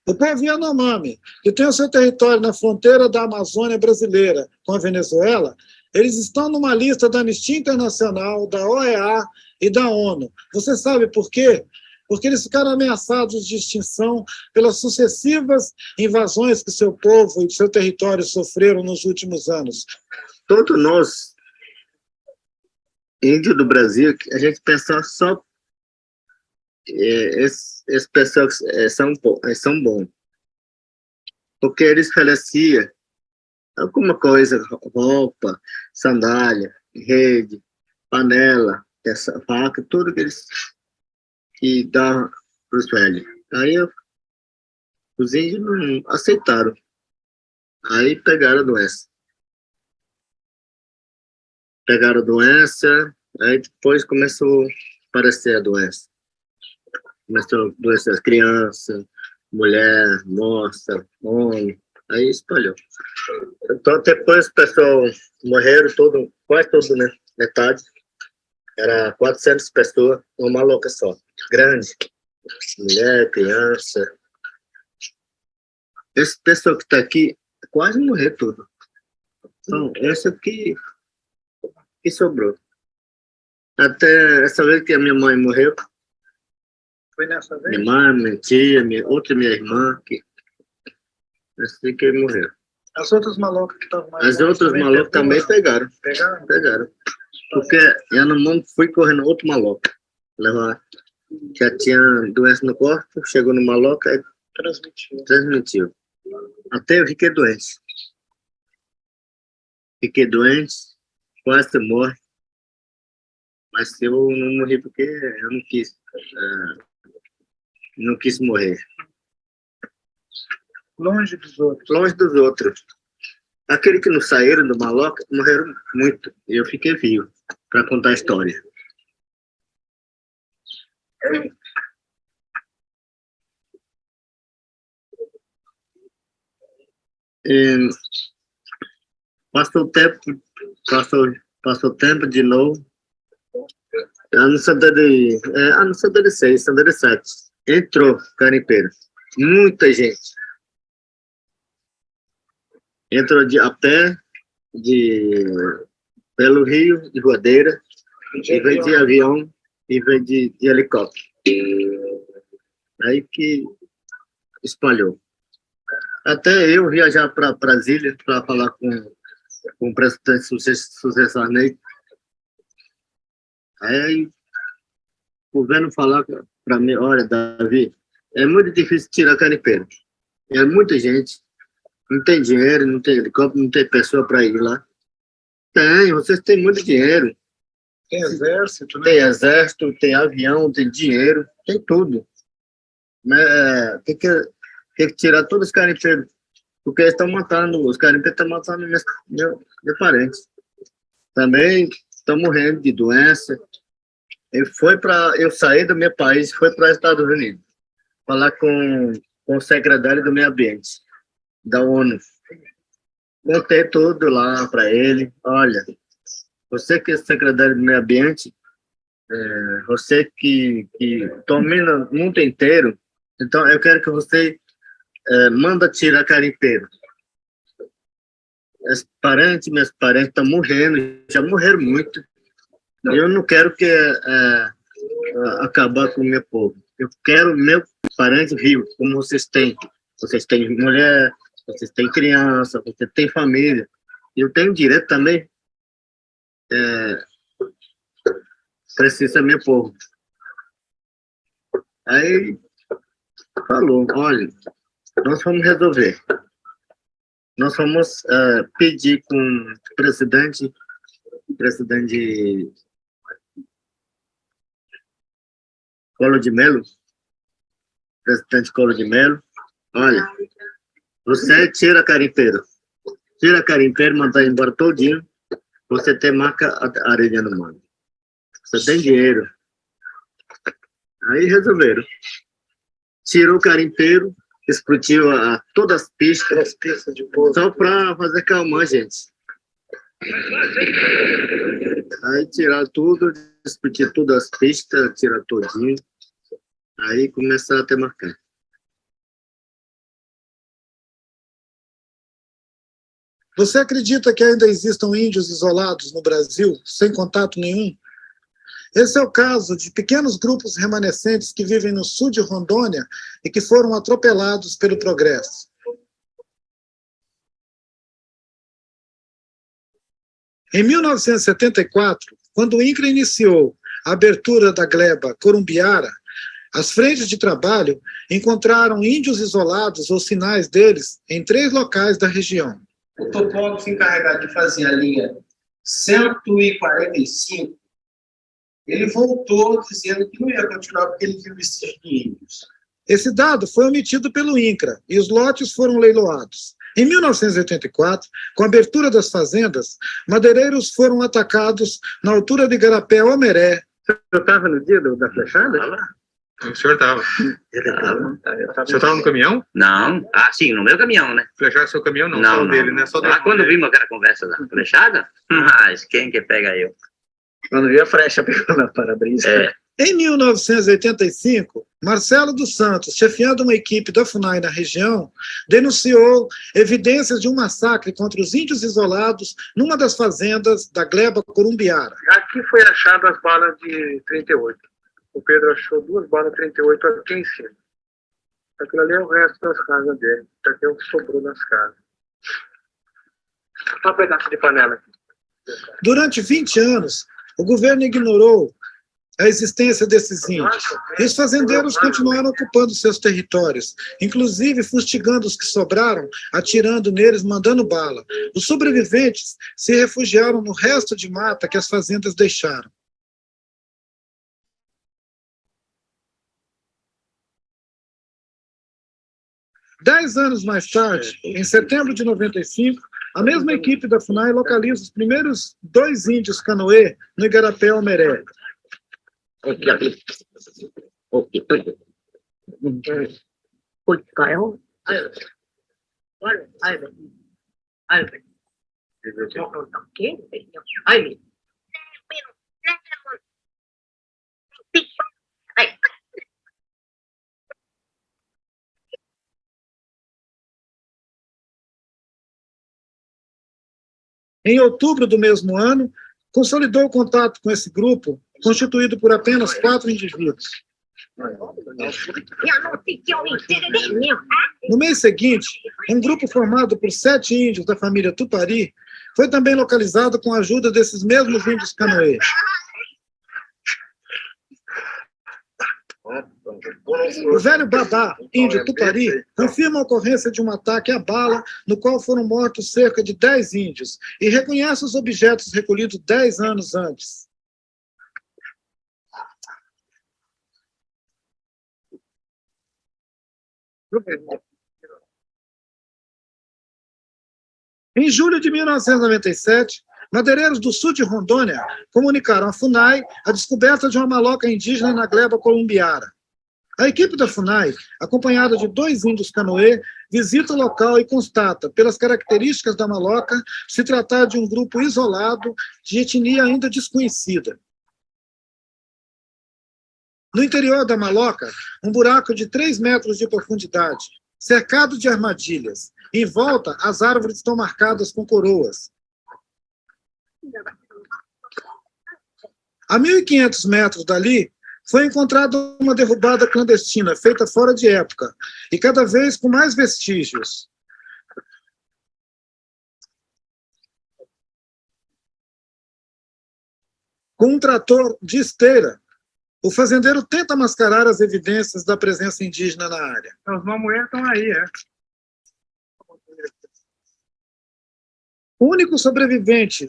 O povo Yanomami, que tem o seu território na fronteira da Amazônia brasileira com a Venezuela, eles estão numa lista da Anistia Internacional, da OEA e da ONU. Você sabe por quê? Porque eles ficaram ameaçados de extinção pelas sucessivas invasões que seu povo e seu território sofreram nos últimos anos. Todos nós, índios do Brasil, a gente pensa só esses pessoas são bons, porque eles faleciam alguma coisa, roupa, sandália, rede, panela, essa faca, tudo que dá para os velhos. Aí os índios não aceitaram, aí pegaram a doença. Aí depois começou a aparecer a doença. Começou a doença das crianças, mulher, moça, homem, aí espalhou. Então depois o pessoal morreram quase todo, né? Metade. Era 400 pessoas, uma louca só. Grande. Mulher, criança. Esse pessoal que está aqui quase morreu tudo. Então, esse aqui que sobrou. Até essa vez que a minha mãe morreu. Foi nessa vez? Minha mãe, minha tia, minha irmã, esse que morreu. As outras malocas que estavam mais... As outras malocas também pegaram. Pegaram. Porque eu no mundo fui correndo outro maloca. Já tinha doença no corpo, chegou no maloca e transmitiu. Até eu fiquei doente. Quase morri. Mas eu não morri porque eu não quis morrer. Longe dos outros. Longe dos outros. Aqueles que não saíram do maloca morreram muito. E eu fiquei vivo para contar a história. E passou o tempo de novo. Ano 76, 77. Entrou garimpeiro. Muita gente. Entrou a pé, pelo rio, de voadeira, e veio de avião, e veio de helicóptero. Aí que espalhou. Até eu viajar para Brasília para falar com o presidente sucessor Ney. Aí o governo falar para mim, olha, Davi, é muito difícil tirar garimpeiro. É muita gente, não tem dinheiro, não tem helicóptero, não tem pessoa para ir lá. Tem, vocês têm muito dinheiro. Tem exército, né? Tem exército, tem avião, tem dinheiro, tem tudo. Mas tem que tirar todos os garimpeiros, porque eles estão matando, os garimpeiros estão matando meus parentes. Também estão morrendo de doença. Eu saí do meu país e fui para os Estados Unidos, falar com o secretário do meio ambiente, da ONU. Contei tudo lá para ele. Olha, você que é secretário do meio ambiente, você que domina o mundo inteiro, então eu quero que você manda tirar garimpeiro. meus parentes estão morrendo, já morreram muito. Eu não quero acabar com o meu povo. Eu quero meu parente vivo, como vocês têm. Vocês têm mulher, vocês têm criança, vocês têm família. Eu tenho direito também. Precisa meu povo. Aí falou, olha, nós vamos resolver. Nós vamos pedir com o presidente Collor de Mello, presidente Collor de Mello, olha, você tira garimpeiro, manda embora todinho, você tem marca a areia no mano. Você tem dinheiro. Aí resolveram. Tirou o garimpeiro, explodiu todas as pistas de poço, só para fazer calmar, gente. Aí tiraram tudo, explodiu todas as pistas, tiraram todinho. Aí começaram a ter marcar. Você acredita que ainda existam índios isolados no Brasil, sem contato nenhum? Esse é o caso de pequenos grupos remanescentes que vivem no sul de Rondônia e que foram atropelados pelo progresso. Em 1974, quando o INCRA iniciou a abertura da gleba Corumbiara, as frentes de trabalho encontraram índios isolados ou sinais deles em 3 locais da região. O topógrafo encarregado de fazer a linha 145, ele voltou dizendo que não ia continuar porque ele viu vestígios de índios. Esse dado foi omitido pelo INCRA e os lotes foram leiloados. Em 1984, com a abertura das fazendas, madeireiros foram atacados na altura de Igarapé-Omeré. Eu estava no dia da flechada? O senhor estava. O senhor estava no caminhão? Não. Sim, no meu caminhão, né? Flecharam seu caminhão? Não, só o dele, né? Só quando vimos aquela conversa da flechada, mas quem que pega eu? Quando vi a flecha pegou na para-brisa. Em 1985, Marcelo dos Santos, chefiando uma equipe da FUNAI na região, denunciou evidências de um massacre contra os índios isolados numa das fazendas da gleba Corumbiara. Aqui foi achado as balas de 38. O Pedro achou 2 balas 38 aqui em cima. Aquilo ali é o resto das casas dele. Aqui é o que sobrou das casas. Só um pedaço de panela aqui. Durante 20 anos, o governo ignorou a existência desses índios. E os fazendeiros continuaram ocupando seus territórios, inclusive fustigando os que sobraram, atirando neles, mandando bala. Os sobreviventes se refugiaram no resto de mata que as fazendas deixaram. Dez anos mais tarde, em setembro de 95, a mesma equipe da FUNAI localiza os primeiros 2 índios canoê no Igarapé-Omeré. Em outubro do mesmo ano, consolidou o contato com esse grupo, constituído por apenas 4 indivíduos. No mês seguinte, um grupo formado por 7 índios da família Tupari foi também localizado com a ajuda desses mesmos índios canoês. O velho Babá, índio Tupari, confirma a ocorrência de um ataque à bala, no qual foram mortos cerca de 10 índios, e reconhece os objetos recolhidos 10 anos antes. Em julho de 1997, madeireiros do sul de Rondônia comunicaram à FUNAI a descoberta de uma maloca indígena na gleba Corumbiara. A equipe da FUNAI, acompanhada de 2 índios canoê, visita o local e constata, pelas características da maloca, se tratar de um grupo isolado de etnia ainda desconhecida. No interior da maloca, um buraco de 3 metros de profundidade. cercado de armadilhas. Em volta, as árvores estão marcadas com coroas. A 1.500 metros dali, foi encontrada uma derrubada clandestina, feita fora de época, e cada vez com mais vestígios. Com um trator de esteira, o fazendeiro tenta mascarar as evidências da presença indígena na área. Os mamoeiros estão aí, é. O único sobrevivente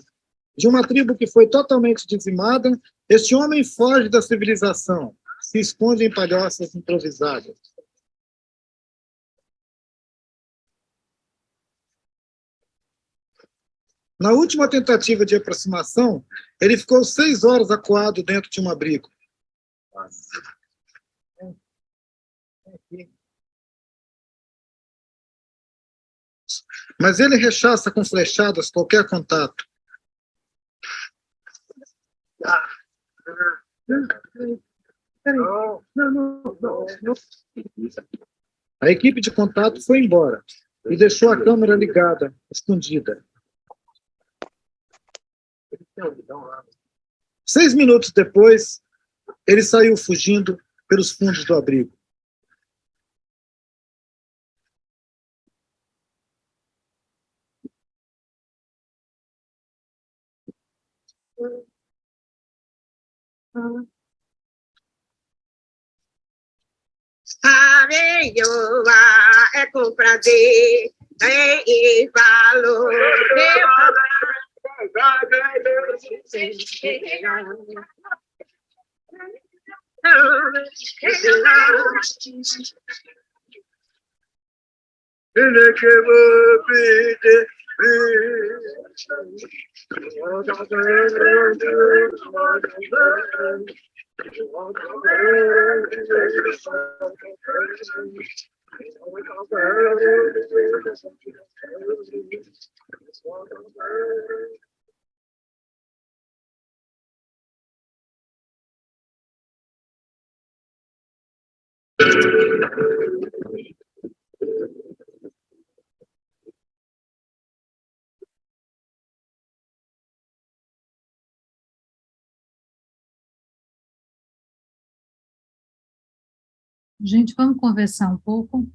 de uma tribo que foi totalmente dizimada, este homem foge da civilização, se esconde em palhoças improvisadas. Na última tentativa de aproximação, ele ficou 6 horas acuado dentro de um abrigo. Mas ele rechaça com flechadas qualquer contato. A equipe de contato foi embora e deixou a câmera ligada, escondida. 6 minutos depois, ele saiu fugindo pelos fundos do abrigo. É com prazer, em valor. Gente, vamos conversar um pouco?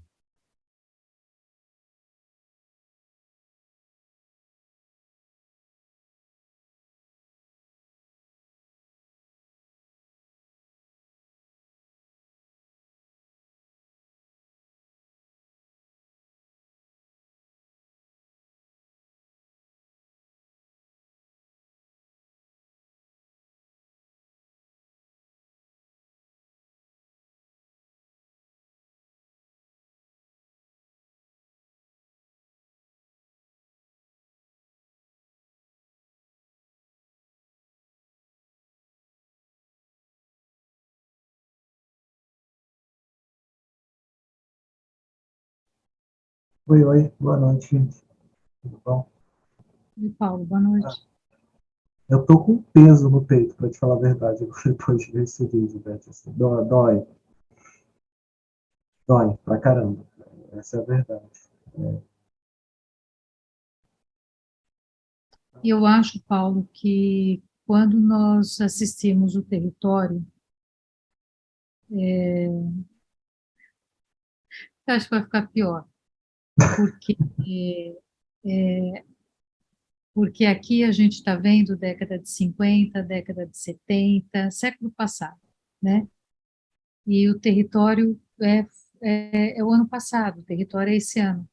Oi, boa noite, gente. Tudo bom? E Paulo, boa noite. Eu tô com peso no peito, para te falar a verdade, depois de ver esse vídeo, Beth. Assim, dói pra caramba. Essa é a verdade. Eu acho, Paulo, que quando nós assistimos o território, eu acho que vai ficar pior, porque, porque aqui a gente está vendo década de 50, década de 70, século passado, né? E o território é o ano passado, o território é esse ano,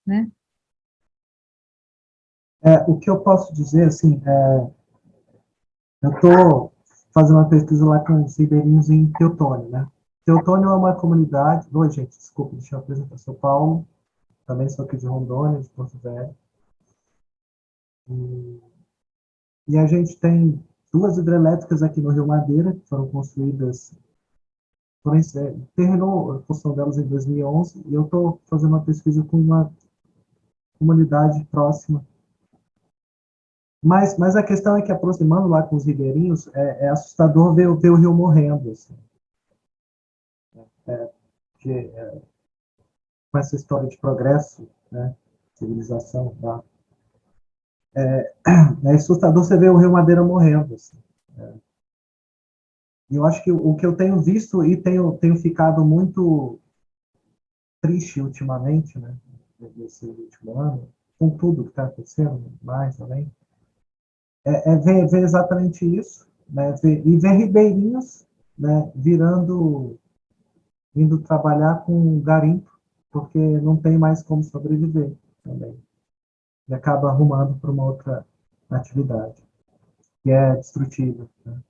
né? O que eu posso dizer, assim, eu estou fazendo uma pesquisa lá com os ribeirinhos em Teutônio, né? Teutônio é uma comunidade... Oi, gente, desculpa, deixa eu apresentar. Sou Paulo, também sou aqui de Rondônia, de Porto Velho. E a gente tem 2 hidrelétricas aqui no Rio Madeira, que foram construídas... terminou a construção delas em 2011, e eu estou fazendo uma pesquisa com uma comunidade próxima. Mas a questão é que, aproximando lá com os ribeirinhos, é assustador ver o rio morrendo. Assim. com essa história de progresso, né, civilização, tá? É assustador você ver o Rio Madeira morrendo, assim. E eu acho que o que eu tenho visto e tenho ficado muito triste ultimamente, né, nesse último ano, com tudo que está acontecendo, mais além, ver exatamente isso, né, e ver ribeirinhos, né, indo trabalhar com garimpo, porque não tem mais como sobreviver também. E acaba arrumando para uma outra atividade, que é destrutiva, né?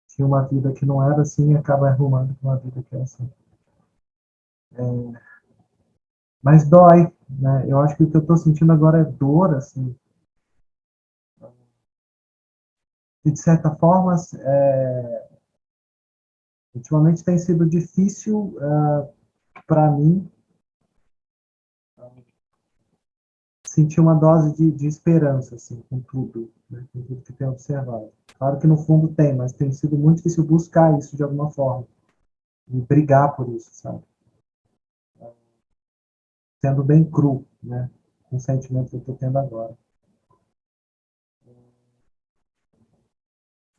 Tinha uma vida que não era assim e acaba arrumando para uma vida que é assim. Mas dói, né? Eu acho que o que eu estou sentindo agora é dor, assim. E, de certa forma, ultimamente tem sido difícil para mim sentir uma dose de esperança, assim, com tudo, né? Com tudo que tem observado. Claro que no fundo tem, mas tem sido muito difícil buscar isso de alguma forma. E brigar por isso, sabe? Sendo bem cru, né? Com o sentimento que eu estou tendo agora.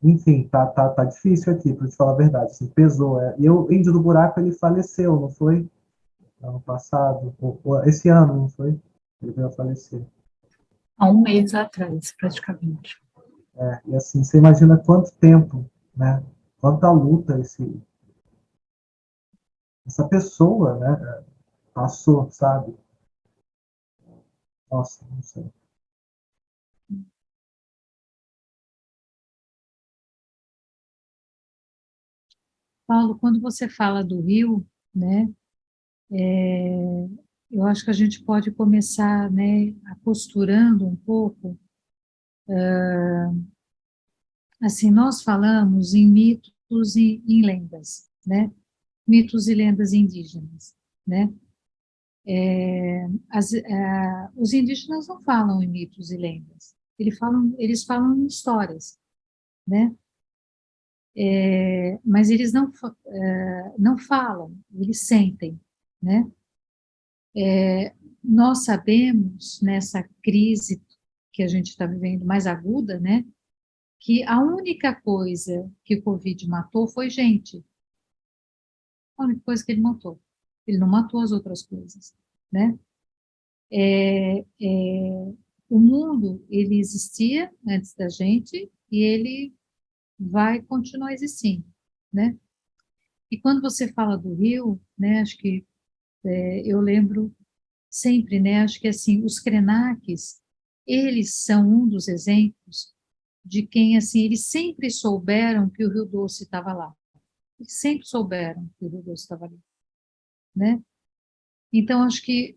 Enfim, tá difícil aqui, para te falar a verdade. Assim, pesou. E o Índio do Buraco, ele faleceu, não foi? Ano passado, esse ano, não foi? Ele veio a falecer. Há um mês atrás, praticamente. E assim, você imagina quanto tempo, né? Quanta luta essa pessoa, né? Passou, sabe? Nossa, não sei. Paulo, quando você fala do Rio, né, eu acho que a gente pode começar, né, costurando um pouco. Assim, nós falamos em mitos e em lendas, né? Mitos e lendas indígenas, né? Os indígenas não falam em mitos e lendas, eles falam em histórias, né? Mas eles não falam, eles sentem, né? Nós sabemos, nessa crise que a gente está vivendo mais aguda, né? Que a única coisa que o Covid matou foi gente. A única coisa que ele matou. Ele não matou as outras coisas, né? O mundo, ele existia antes da gente e ele vai continuar existindo, né? E quando você fala do Rio, né, acho que eu lembro sempre, né, acho que assim, os Krenaques, eles são um dos exemplos de quem, assim, eles sempre souberam que o Rio Doce estava lá. Eles sempre souberam que o Rio Doce estava ali, né? Então, acho que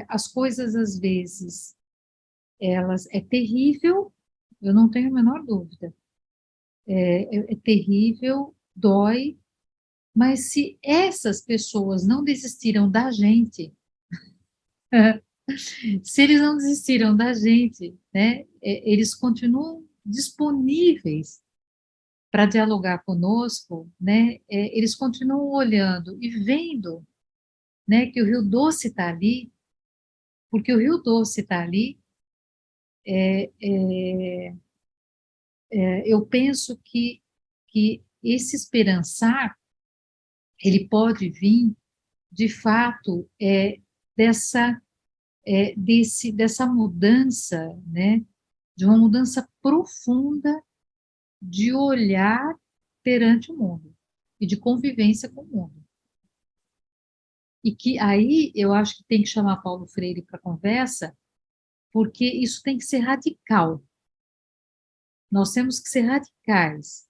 as coisas, às vezes, é terrível, eu não tenho a menor dúvida, é terrível, dói, mas se essas pessoas não desistiram da gente, se eles não desistiram da gente, né, eles continuam disponíveis para dialogar conosco, né, eles continuam olhando e vendo, né, que o Rio Doce está ali, porque o Rio Doce está ali, eu penso que esse esperançar, ele pode vir, de fato, dessa mudança, né, de uma mudança profunda de olhar perante o mundo e de convivência com o mundo. E que aí eu acho que tem que chamar Paulo Freire para conversa, porque isso tem que ser radical. Nós temos que ser radicais,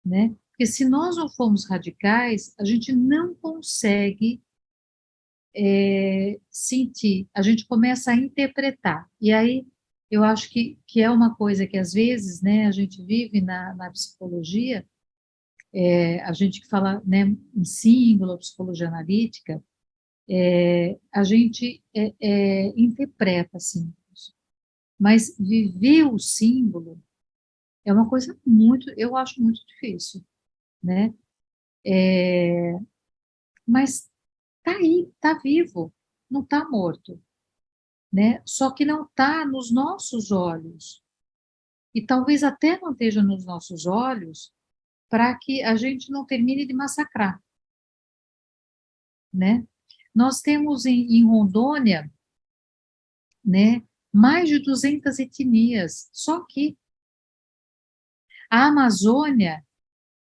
né? Porque se nós não formos radicais, a gente não consegue sentir, a gente começa a interpretar. E aí eu acho que é uma coisa que às vezes, né, a gente vive na psicologia, a gente que fala, né, em símbolo, psicologia analítica, a gente interpreta símbolos, mas viver o símbolo é uma coisa muito, eu acho muito difícil, né? Mas está aí, está vivo, não está morto, né? Só que não está nos nossos olhos. E talvez até não esteja nos nossos olhos para que a gente não termine de massacrar, né? Nós temos em Rondônia, né, mais de 200 etnias, só que a Amazônia,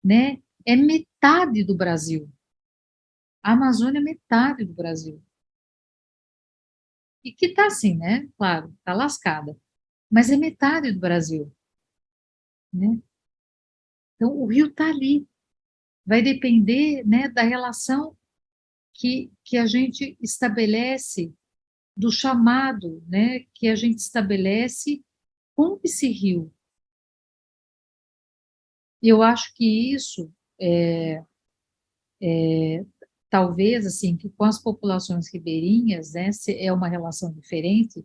né, é metade do Brasil. A Amazônia é metade do Brasil. E que está assim, né? Claro, está lascada. Mas é metade do Brasil, né? Então, o rio está ali. Vai depender, né, da relação que a gente estabelece, do chamado, né, que a gente estabelece com esse rio. Eu acho que isso talvez, assim, que com as populações ribeirinhas, né, é uma relação diferente.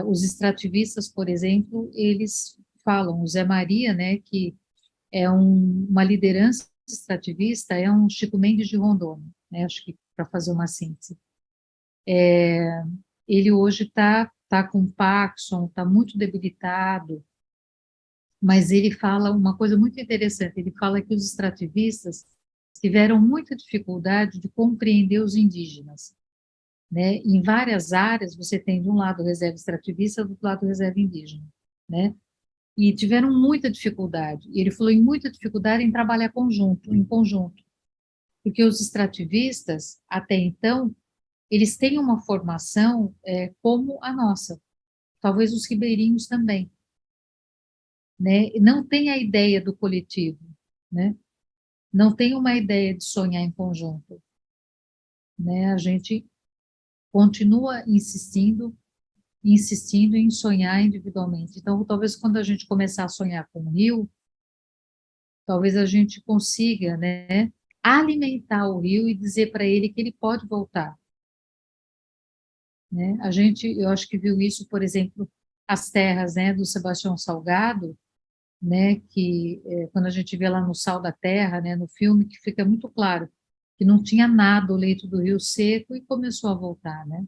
Os extrativistas, por exemplo, eles falam, o Zé Maria, né, que é uma liderança extrativista, é um Chico Mendes de Rondônia, né, acho que para fazer uma síntese. Ele hoje está com Parkinson, está muito debilitado, mas ele fala uma coisa muito interessante, ele fala que os extrativistas tiveram muita dificuldade de compreender os indígenas, né? Em várias áreas, você tem de um lado reserva extrativista, do outro lado reserva indígena, né? E tiveram muita dificuldade, e ele falou em muita dificuldade em trabalhar em conjunto, porque os extrativistas, até então, eles têm uma formação como a nossa, talvez os ribeirinhos também, né? Não tem a ideia do coletivo, né? Não tem uma ideia de sonhar em conjunto, né? A gente continua insistindo em sonhar individualmente. Então, talvez quando a gente começar a sonhar com o rio, talvez a gente consiga, né, alimentar o rio e dizer para ele que ele pode voltar, né? Eu acho que viu isso, por exemplo, as terras, né, do Sebastião Salgado, né, que quando a gente vê lá no Sal da Terra, né, no filme, que fica muito claro que não tinha nada o leito do rio seco e começou a voltar, né?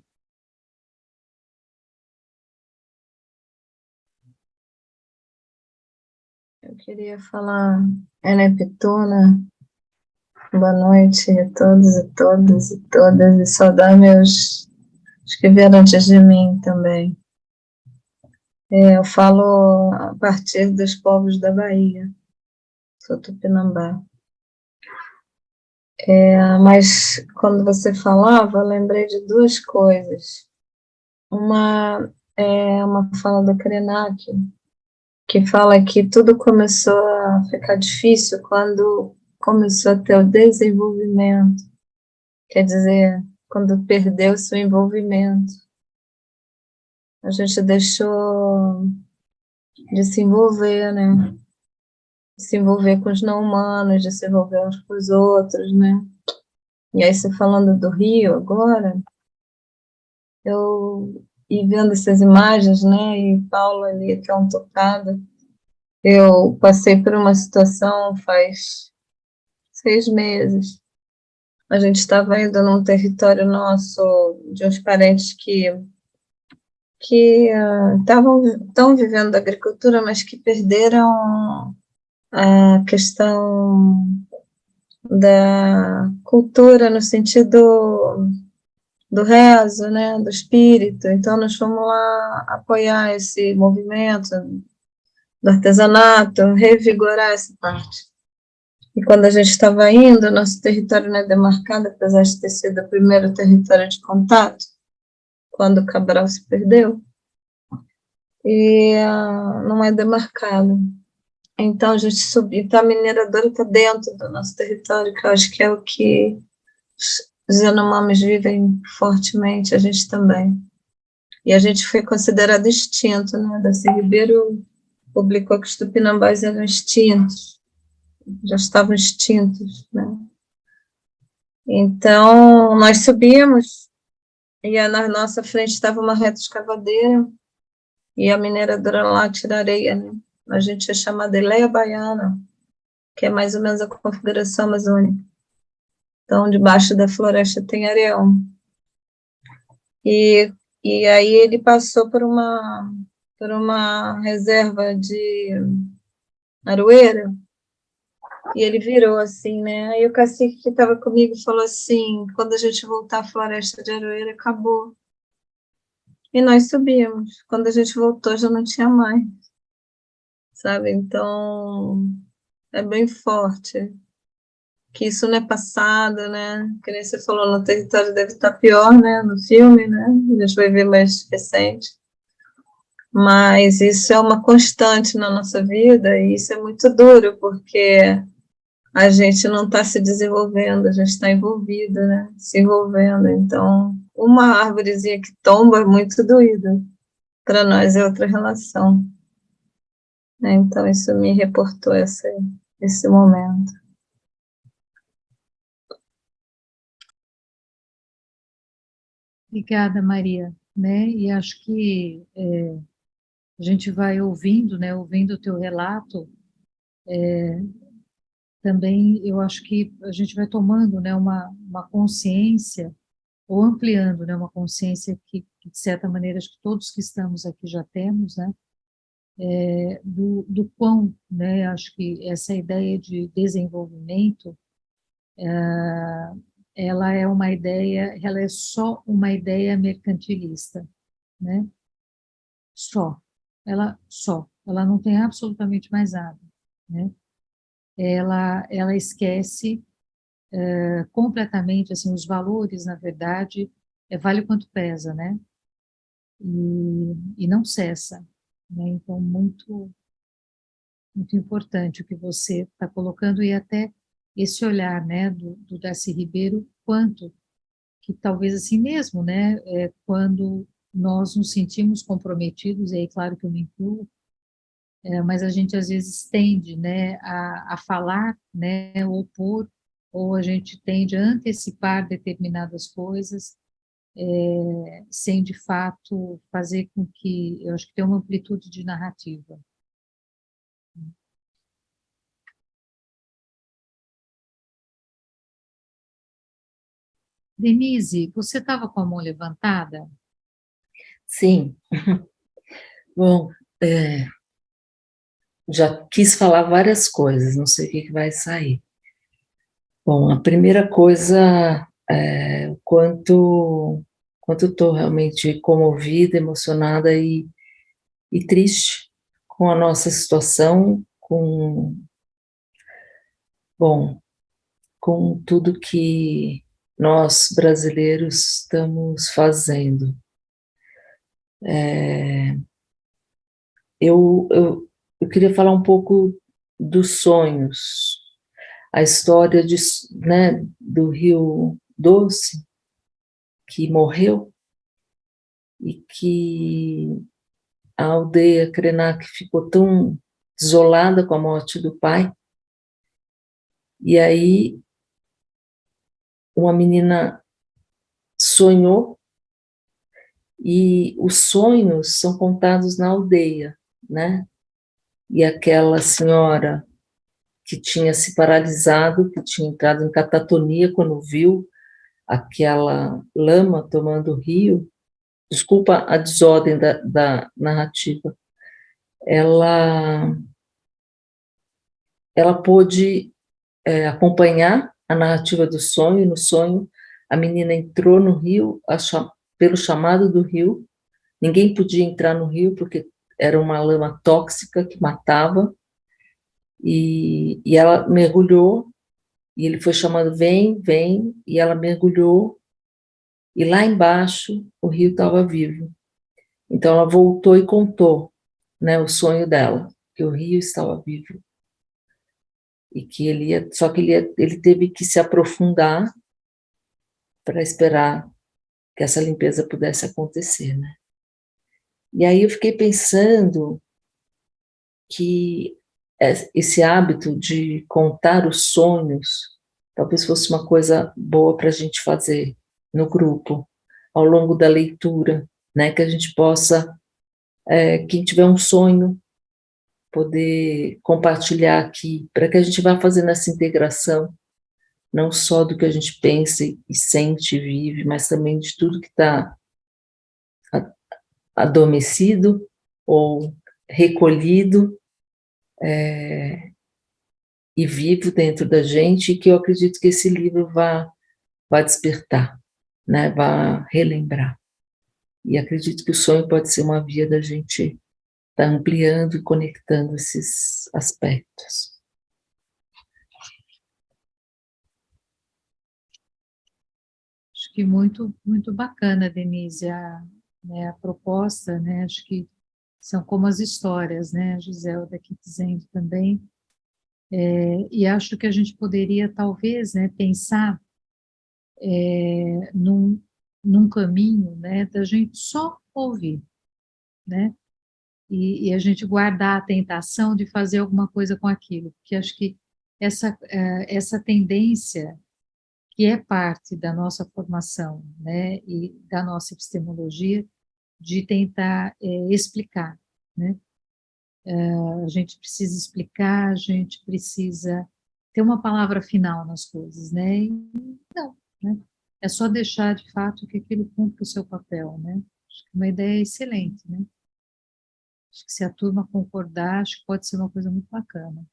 Eu queria falar, Ana Petuna, boa noite a todos e todas e todas, e saudar meus os que vieram antes de mim também. Eu falo a partir dos povos da Bahia, sou tupinambá. Mas quando você falava, eu lembrei de duas coisas. Uma é uma fala do Krenak, que fala que tudo começou a ficar difícil quando começou a ter o desenvolvimento, quer dizer, quando perdeu seu envolvimento. A gente deixou de se envolver, né? De se envolver com os não humanos, de se envolver uns com os outros, né? E aí, você falando do Rio agora, e vendo essas imagens, né? E Paulo ali, que é um tocado, eu passei por uma situação faz 6 meses. A gente estava indo num território nosso, de uns parentes que estão vivendo da agricultura, mas que perderam a questão da cultura no sentido do rezo, né, do espírito. Então, nós fomos lá apoiar esse movimento do artesanato, revigorar essa parte. E quando a gente estava indo, nosso território não é demarcado, apesar de ter sido o primeiro território de contato, quando o Cabral se perdeu, e não é demarcado. Então, a gente subiu. Então, a mineradora está dentro do nosso território, que eu acho que é o que os Yanomamis vivem fortemente, a gente também. E a gente foi considerado extinto, né? Darcy Ribeiro publicou que os tupinambás eram extintos, já estavam extintos, né? Então, nós subimos, e na nossa frente estava uma retroescavadeira, e a mineradora lá tira areia, né? A gente é chamada Eleia Baiana, que é mais ou menos a configuração amazônica. Então, debaixo da floresta tem Ariel. E aí ele passou por uma reserva de aroeira, e ele virou assim, né? Aí o cacique que estava comigo falou assim, quando a gente voltar à floresta de aroeira, acabou. E nós subimos. Quando a gente voltou, já não tinha mais, sabe? Então, é bem forte. Que isso não é passado, né? Que nem você falou, no território deve estar pior, né? No filme, né? A gente vai ver mais recente. Mas isso é uma constante na nossa vida, e isso é muito duro, porque a gente não está se desenvolvendo, a gente está envolvido, né? Se envolvendo. Então, uma árvorezinha que tomba é muito doído. Para nós é outra relação. Né? Então, isso me reportou esse momento. Obrigada, Maria, né? E acho que a gente vai ouvindo, né? Ouvindo o teu relato, também eu acho que a gente vai tomando, né? Uma consciência, ou ampliando, né? Uma consciência que, de certa maneira, acho que todos que estamos aqui já temos, né? Do quão, né? Acho que essa ideia de desenvolvimento, ela é uma ideia, ela é só uma ideia mercantilista, né? Ela não tem absolutamente mais nada, né? Ela esquece completamente, assim, os valores, na verdade, vale quanto pesa, né? E não cessa, né? Então, muito, muito importante o que você está colocando, e até esse olhar, né, do Darcy Ribeiro, quanto que talvez assim mesmo, né, quando nós nos sentimos comprometidos, e aí claro que eu me incluo, mas a gente às vezes tende, né, a falar, né, ou opor, ou a gente tende a antecipar determinadas coisas, sem de fato fazer com que, eu acho que tem uma amplitude de narrativa. Denise, você estava com a mão levantada? Sim. Bom, já quis falar várias coisas, não sei o que vai sair. Bom, a primeira coisa é o quanto estou realmente comovida, emocionada e triste com a nossa situação, com tudo que nós brasileiros estamos fazendo. Eu queria falar um pouco dos sonhos, a história né, do Rio Doce, que morreu, e que a aldeia Krenak ficou tão desolada com a morte do pai, e aí uma menina sonhou, e os sonhos são contados na aldeia, né? E aquela senhora que tinha se paralisado, que tinha entrado em catatonia quando viu aquela lama tomando o rio, desculpa a desordem da narrativa, ela pôde acompanhar a narrativa do sonho, e no sonho a menina entrou no rio, pelo chamado do rio, ninguém podia entrar no rio porque era uma lama tóxica que matava, e ela mergulhou, e ele foi chamando, vem, vem, e ela mergulhou, e lá embaixo o rio estava vivo. Então ela voltou e contou, né, o sonho dela, que o rio estava vivo. E que só que ele teve que se aprofundar para esperar que essa limpeza pudesse acontecer, né? E aí eu fiquei pensando que esse hábito de contar os sonhos talvez fosse uma coisa boa para a gente fazer no grupo, ao longo da leitura, né? Que a gente possa, quem tiver um sonho, poder compartilhar aqui, para que a gente vá fazendo essa integração não só do que a gente pensa e sente e vive, mas também de tudo que está adormecido ou recolhido e vivo dentro da gente, e que eu acredito que esse livro vai despertar, né, vai relembrar. E acredito que o sonho pode ser uma via da gente estar ampliando e conectando esses aspectos. Acho que muito, muito bacana, Denise, a proposta, né? Acho que são como as histórias, né? A Giselda aqui dizendo também. E acho que a gente poderia, talvez, né, pensar num caminho, né, da gente só ouvir, né? E a gente guardar a tentação de fazer alguma coisa com aquilo, porque acho que essa tendência que é parte da nossa formação, né, e da nossa epistemologia, de tentar explicar, né? A gente precisa explicar, a gente precisa ter uma palavra final nas coisas, né? E não, né? É só deixar de fato que aquilo cumpra o seu papel, né? Acho que uma ideia excelente, né? Acho que se a turma concordar, acho que pode ser uma coisa muito bacana.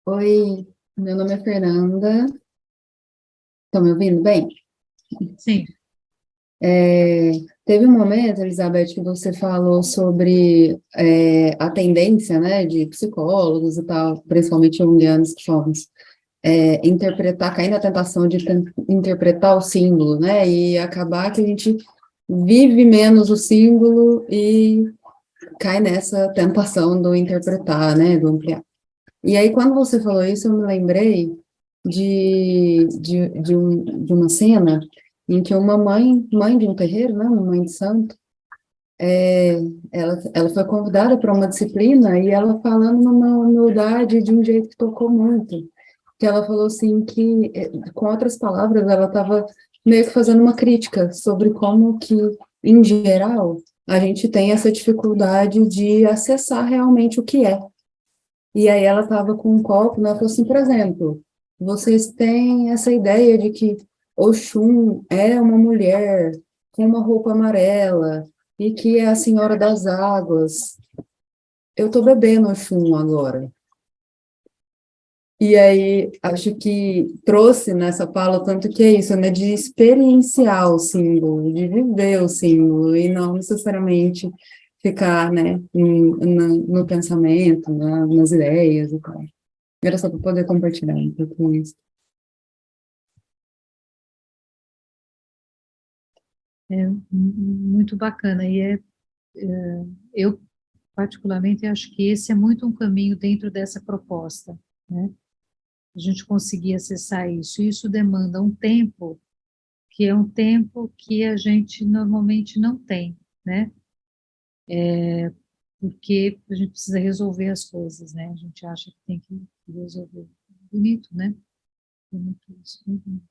Oi, meu nome é Fernanda. Estão me ouvindo bem? Sim. Teve um momento, Elizabeth, que você falou sobre a tendência, né, de psicólogos e tal, principalmente junguianos que somos, cair na tentação de interpretar o símbolo, né, e acabar que a gente vive menos o símbolo e cai nessa tentação do interpretar, né, do ampliar. E aí, quando você falou isso, eu me lembrei de uma cena em que uma mãe de um terreiro, né, uma mãe de santo, ela foi convidada para uma disciplina e ela falando numa humildade de um jeito que tocou muito, que ela falou assim que, com outras palavras, ela estava meio que fazendo uma crítica sobre como que, em geral, a gente tem essa dificuldade de acessar realmente o que é. E aí ela estava com um copo, né, ela falou assim, por exemplo, vocês têm essa ideia de que Oxum é uma mulher com uma roupa amarela e que é a senhora das águas. Eu estou bebendo Oxum agora. E aí, acho que trouxe nessa fala tanto que é isso, né, de experienciar o símbolo, de viver o símbolo, e não necessariamente ficar, né, no pensamento, nas ideias e tal. Era só para poder compartilhar um pouco isso. Muito bacana, e eu particularmente acho que esse é muito um caminho dentro dessa proposta, né? A gente conseguir acessar isso. Isso demanda um tempo, que é um tempo que a gente normalmente não tem, né? Porque a gente precisa resolver as coisas, né? A gente acha que tem que resolver. Bonito, né? Bonito isso, muito bonito.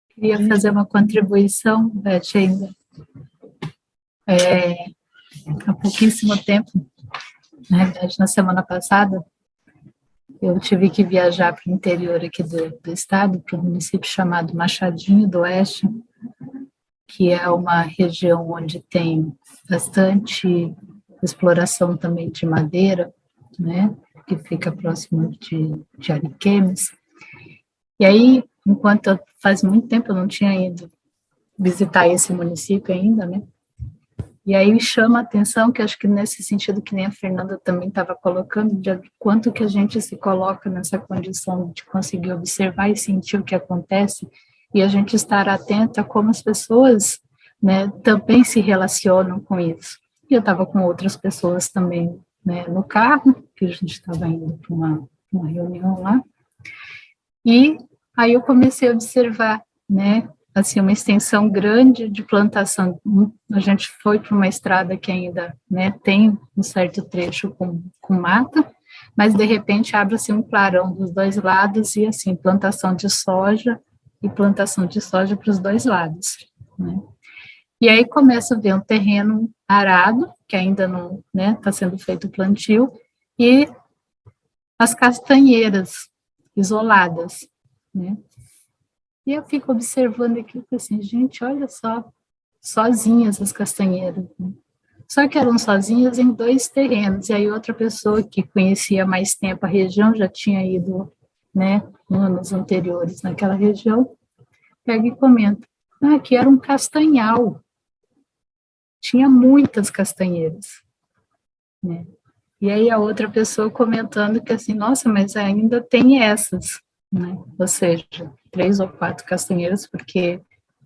Queria fazer uma contribuição, Beth, ainda. Há pouquíssimo tempo, na verdade, na semana passada, eu tive que viajar para o interior aqui do estado, para um município chamado Machadinho do Oeste, que é uma região onde tem bastante exploração também de madeira, né, que fica próximo de Ariquemes. E aí, enquanto faz muito tempo eu não tinha ido visitar esse município ainda, né, e aí chama a atenção, que acho que nesse sentido que nem a Fernanda também estava colocando, de quanto que a gente se coloca nessa condição de conseguir observar e sentir o que acontece, e a gente estar atenta a como as pessoas, né, também se relacionam com isso. E eu estava com outras pessoas também, né, no carro, que a gente estava indo para uma reunião lá, e aí eu comecei a observar, né, assim, uma extensão grande de plantação. A gente foi para uma estrada que ainda, né, tem um certo trecho com mata, mas de repente abre-se um clarão dos dois lados e assim, plantação de soja e plantação de soja para os dois lados, né? E aí começa a ver um terreno arado, que ainda não está sendo feito o plantio, e as castanheiras isoladas, né? E eu fico observando aqui, assim, gente, olha só, sozinhas as castanheiras, né? Só que eram sozinhas em 2 terrenos, e aí outra pessoa que conhecia mais tempo a região, já tinha ido, né, anos anteriores naquela região, pega e comenta, aqui era um castanhal, tinha muitas castanheiras, né? E aí a outra pessoa comentando que assim, nossa, mas ainda tem essas, né? Ou seja, 3 ou 4 castanheiras, porque,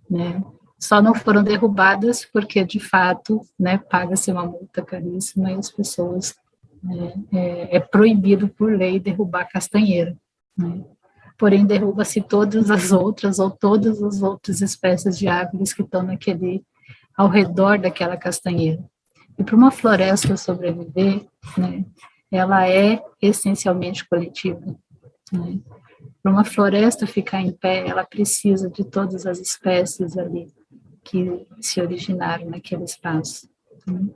né, só não foram derrubadas porque, de fato, né, paga-se uma multa caríssima e as pessoas, né, é proibido por lei derrubar castanheira, né? Porém, derruba-se todas as outras ou todas as outras espécies de árvores que estão ao redor daquela castanheira. E para uma floresta sobreviver, né, ela é essencialmente coletiva, né? Para uma floresta ficar em pé, ela precisa de todas as espécies ali que se originaram naquele espaço. Né?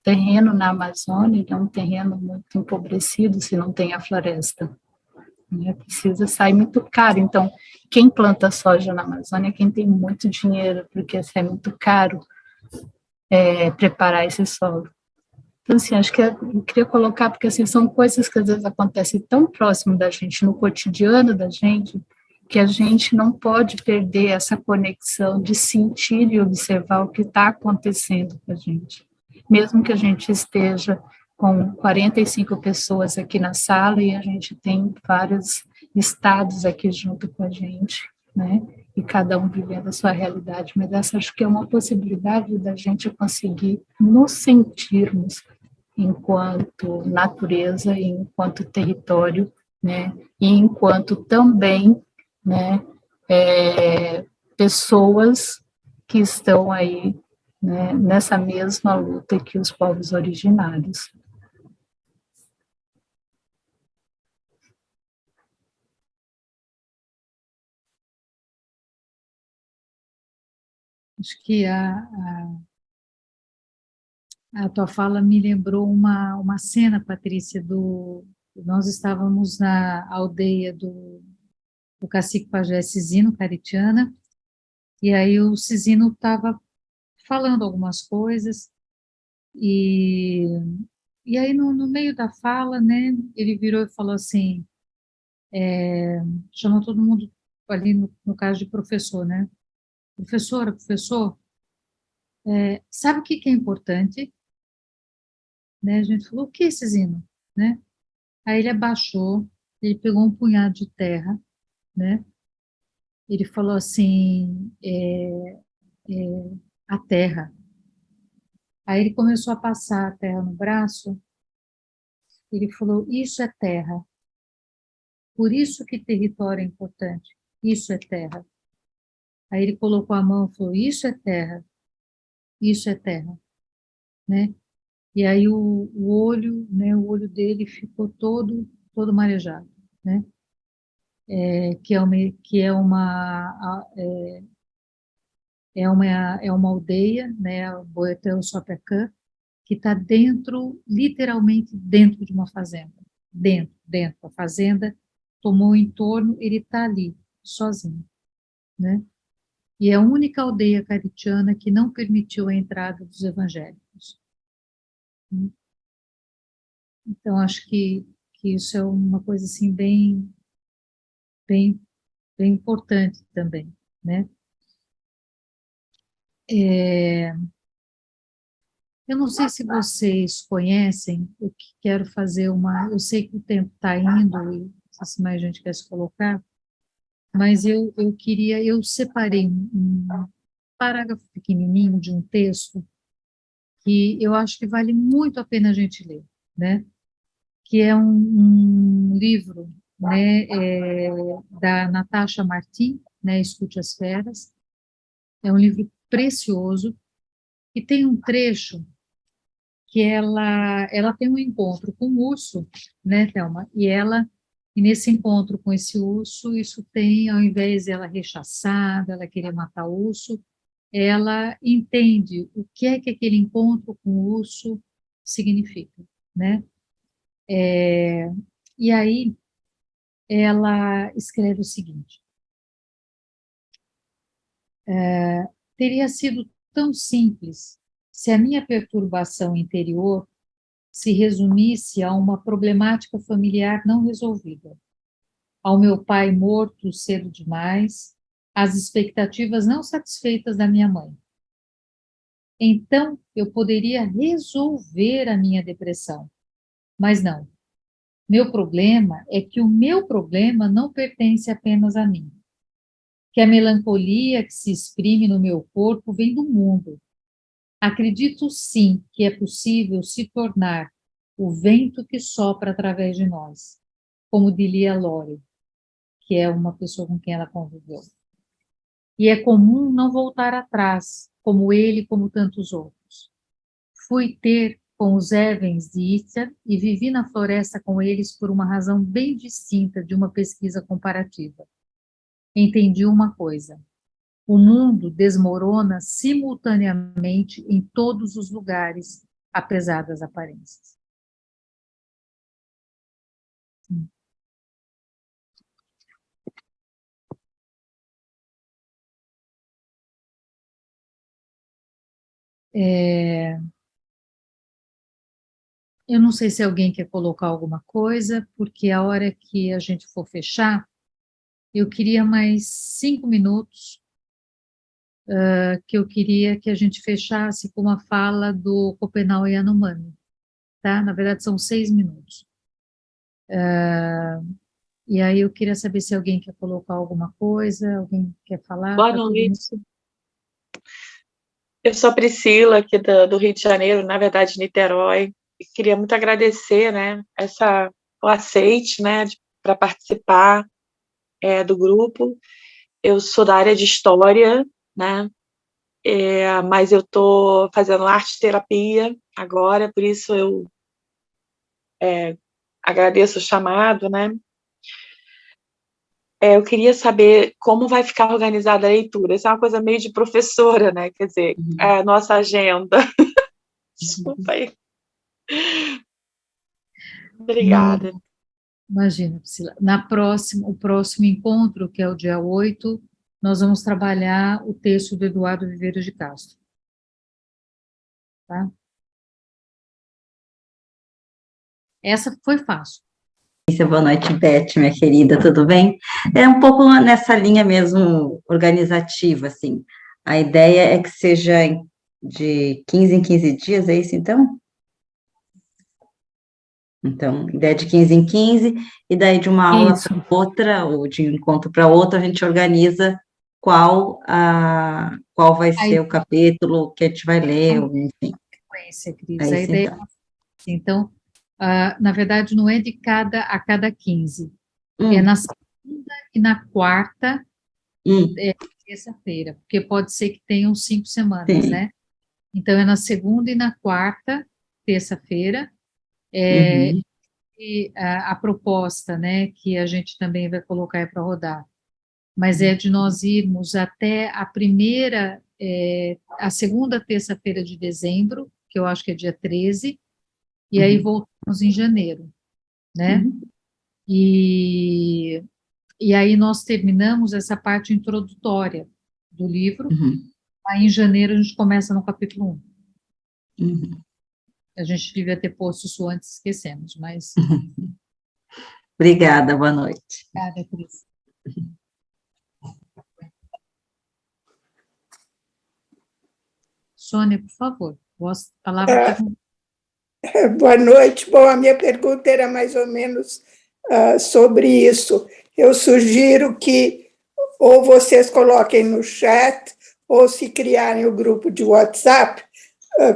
Terreno na Amazônia é um terreno muito empobrecido se não tem a floresta. Né? Precisa sair muito caro. Então, quem planta soja na Amazônia é quem tem muito dinheiro, porque é muito caro preparar esse solo. Então, assim, acho que eu queria colocar, porque assim, são coisas que às vezes acontecem tão próximo da gente, no cotidiano da gente, que a gente não pode perder essa conexão de sentir e observar o que está acontecendo com a gente. Mesmo que a gente esteja com 45 pessoas aqui na sala e a gente tem vários estados aqui junto com a gente, né? E cada um vivendo a sua realidade, mas essa acho que é uma possibilidade da gente conseguir nos sentirmos enquanto natureza, enquanto território, né? E enquanto também, né, pessoas que estão aí, né, nessa mesma luta que os povos originários. Acho que a tua fala me lembrou uma cena, Patrícia, nós estávamos na aldeia do cacique pajé Cisino Caritiana, e aí o Cisino estava falando algumas coisas, e aí no meio da fala, né, ele virou e falou assim, chamou todo mundo ali, no caso de professor, né, professor, sabe o que é importante? Né, a gente falou, o que, Cisino? Né? Aí ele abaixou, ele pegou um punhado de terra, né? Ele falou assim, a terra. Aí ele começou a passar a terra no braço, ele falou, isso é terra. Por isso que território é importante, isso é terra. Aí ele colocou a mão e falou, isso é terra, né? E aí o olho, né, o olho dele ficou todo marejado, né? É uma aldeia, né, a Boetel-Sopecã, que está literalmente dentro de uma fazenda. Dentro. A fazenda tomou o entorno, ele está ali, sozinho, né? E é a única aldeia caritiana que não permitiu a entrada dos evangélicos. Então, acho que isso é uma coisa, assim, bem importante também, né? Eu não sei se vocês conhecem, eu quero fazer eu sei que o tempo está indo, e não sei se mais gente quer se colocar, mas eu separei um parágrafo pequenininho de um texto que eu acho que vale muito a pena a gente ler, né? Que é um livro, né, da Natasha Martin, né, Escute as Feras. É um livro precioso, e tem um trecho que ela tem um encontro com um urso, né, Thelma? E nesse encontro com esse urso, isso tem, ao invés dela rechaçar, dela querer matar o urso, ela entende o que é que aquele encontro com o urso significa, né? E aí ela escreve o seguinte: teria sido tão simples se a minha perturbação interior se resumisse a uma problemática familiar não resolvida, ao meu pai morto cedo demais, às expectativas não satisfeitas da minha mãe. Então, eu poderia resolver a minha depressão, mas não. Meu problema é que o meu problema não pertence apenas a mim, que a melancolia que se exprime no meu corpo vem do mundo. Acredito sim que é possível se tornar o vento que sopra através de nós, como diria Lore, que é uma pessoa com quem ela conviveu. E é comum não voltar atrás, como ele, como tantos outros. Fui ter com os Evans de Easter e vivi na floresta com eles por uma razão bem distinta de uma pesquisa comparativa. Entendi uma coisa: o mundo desmorona simultaneamente em todos os lugares, apesar das aparências. Eu não sei se alguém quer colocar alguma coisa, porque a hora que a gente for fechar, eu queria mais 5 minutos, que eu queria que a gente fechasse com uma fala do Copenau Yanomami, tá? Na verdade, são 6 minutos. E aí eu queria saber se alguém quer colocar alguma coisa, alguém quer falar. Boa noite. Eu sou a Priscila, aqui do Rio de Janeiro, na verdade, Niterói. E queria muito agradecer, né, o aceite, né, para participar do grupo. Eu sou da área de História, né, mas eu estou fazendo arte-terapia agora, por isso eu agradeço o chamado, né. Eu queria saber como vai ficar organizada a leitura. Isso é uma coisa meio de professora, né, quer dizer, a nossa agenda. Desculpa aí. Obrigada. Imagina, Priscila. O próximo encontro, que é o dia 8, nós vamos trabalhar o texto do Eduardo Viveiros de Castro. Tá? Essa foi fácil. Boa noite, Beth, minha querida, tudo bem? É um pouco nessa linha mesmo organizativa, assim. A ideia é que seja de 15 em 15 dias, é isso, então? Então, ideia de 15 em 15, e daí de uma aula para outra, ou de encontro para outra, a gente organiza qual vai ser o capítulo que a gente vai ler, enfim. Sequência, Cris. A ideia, então, na verdade, não é a cada 15. É na segunda e na quarta, terça-feira, porque pode ser que tenham 5 semanas, né? Então, é na segunda e na quarta, terça-feira. E a proposta, né, que a gente também vai colocar para rodar, mas é de nós irmos até a segunda terça-feira de dezembro, que eu acho que é dia 13, e aí voltamos em janeiro, né? E aí nós terminamos essa parte introdutória do livro, aí em janeiro a gente começa no capítulo 1. A gente devia ter posto isso antes, esquecemos, mas... Obrigada, boa noite. Obrigada, Cris. Sônia, por favor, a palavra... Boa noite. Bom, a minha pergunta era mais ou menos sobre isso. Eu sugiro que ou vocês coloquem no chat, ou se criarem o grupo de WhatsApp,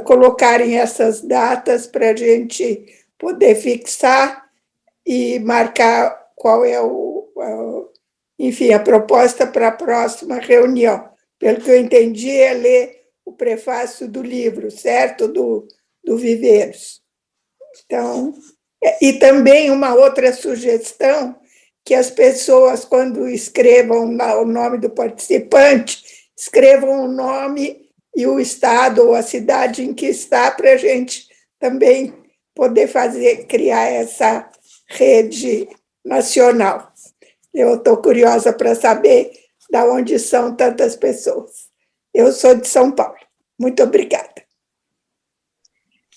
colocarem essas datas para a gente poder fixar e marcar qual é enfim, a proposta para a próxima reunião. Pelo que eu entendi, é ler o prefácio do livro, certo? Do Viveiros. Então, e também uma outra sugestão, que as pessoas, quando escrevam o nome do participante, escrevam o nome e o estado ou a cidade em que está, para a gente também poder criar essa rede nacional. Eu estou curiosa para saber de onde são tantas pessoas. Eu sou de São Paulo. Muito obrigada.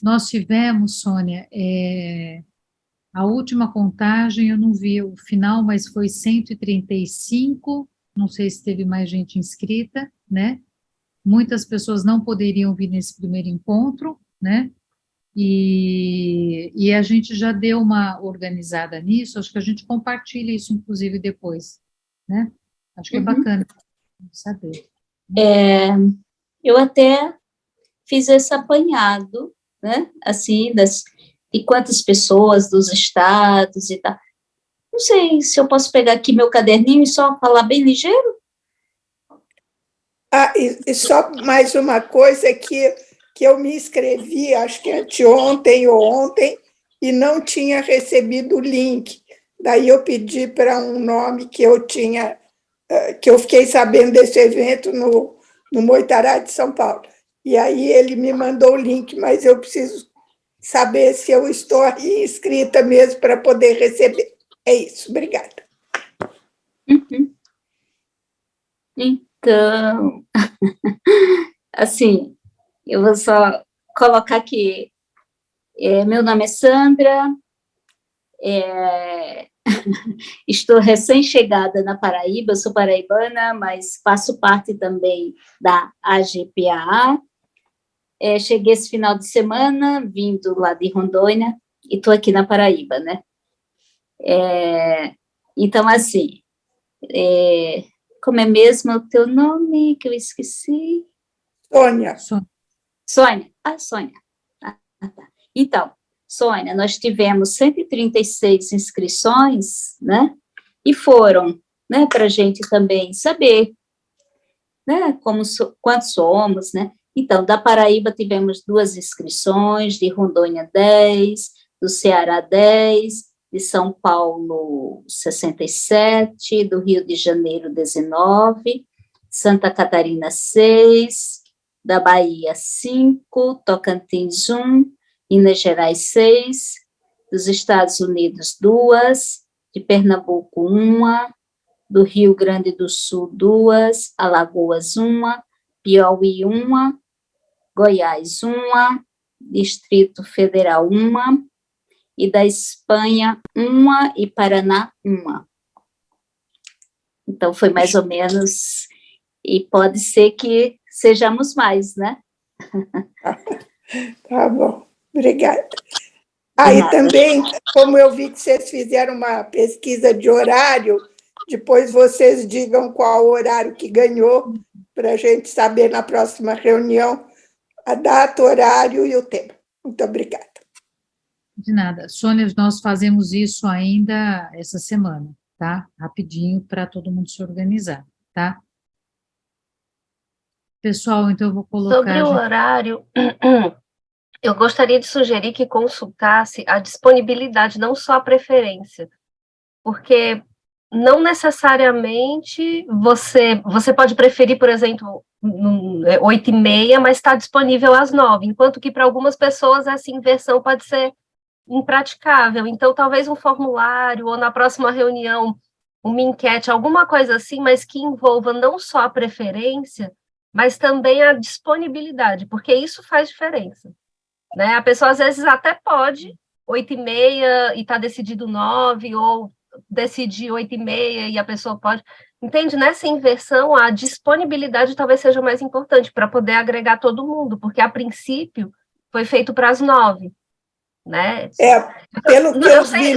Nós tivemos, Sônia, a última contagem, eu não vi o final, mas foi 135, não sei se teve mais gente inscrita, né? Muitas pessoas não poderiam vir nesse primeiro encontro, né? E a gente já deu uma organizada nisso, acho que a gente compartilha isso, inclusive, depois, né? Acho que é bacana saber. Eu até fiz esse apanhado, né? Assim, de quantas pessoas dos estados e tal. Não sei se eu posso pegar aqui meu caderninho e só falar bem ligeiro. E só mais uma coisa que eu me inscrevi, acho que anteontem ou ontem, e não tinha recebido o link. Daí eu pedi para um nome que eu tinha, que eu fiquei sabendo desse evento no Moitará de São Paulo. E aí ele me mandou o link, mas eu preciso saber se eu estou aí inscrita mesmo para poder receber. É isso, obrigada. Então, assim, eu vou só colocar aqui, meu nome é Sandra, estou recém-chegada na Paraíba, eu sou paraibana, mas faço parte também da AGPAA. Cheguei esse final de semana, vindo lá de Rondônia, e estou aqui na Paraíba, né? Então, assim, como é mesmo o teu nome, que eu esqueci? Sônia. Sônia. Sônia. Tá. Então, Sônia, nós tivemos 136 inscrições, né? E foram, né, para a gente também saber, né, quantos somos, né? Então, da Paraíba tivemos 2 inscrições, de Rondônia 10, do Ceará 10, de São Paulo 67, do Rio de Janeiro 19, Santa Catarina 6, da Bahia 5, Tocantins 1, Minas Gerais 6, dos Estados Unidos 2, de Pernambuco 1, do Rio Grande do Sul 2, Alagoas 1, Piauí 1, Goiás 1, Distrito Federal 1, e da Espanha 1 e Paraná 1. Então, foi mais ou menos, e pode ser que sejamos mais, né? Tá bom, obrigada. E também, como eu vi que vocês fizeram uma pesquisa de horário, depois vocês digam qual horário que ganhou, para a gente saber na próxima reunião a data, horário e o tema. Muito obrigada. De nada. Sônia, nós fazemos isso ainda essa semana, tá? Rapidinho, para todo mundo se organizar, tá? Pessoal, então eu vou colocar... Sobre o horário, eu gostaria de sugerir que consultasse a disponibilidade, não só a preferência, porque não necessariamente você pode preferir, por exemplo, 8h30, mas está disponível às 9h, enquanto que para algumas pessoas essa inversão pode ser impraticável. Então, talvez um formulário, ou na próxima reunião, uma enquete, alguma coisa assim, mas que envolva não só a preferência, mas também a disponibilidade, porque isso faz diferença, né? A pessoa, às vezes, até pode 8h30 e está decidido 9, ou decidir 8h30 e a pessoa pode... Entende? Nessa inversão, a disponibilidade talvez seja mais importante para poder agregar todo mundo, porque, a princípio, foi feito para as 9, né? Pelo que eu vi...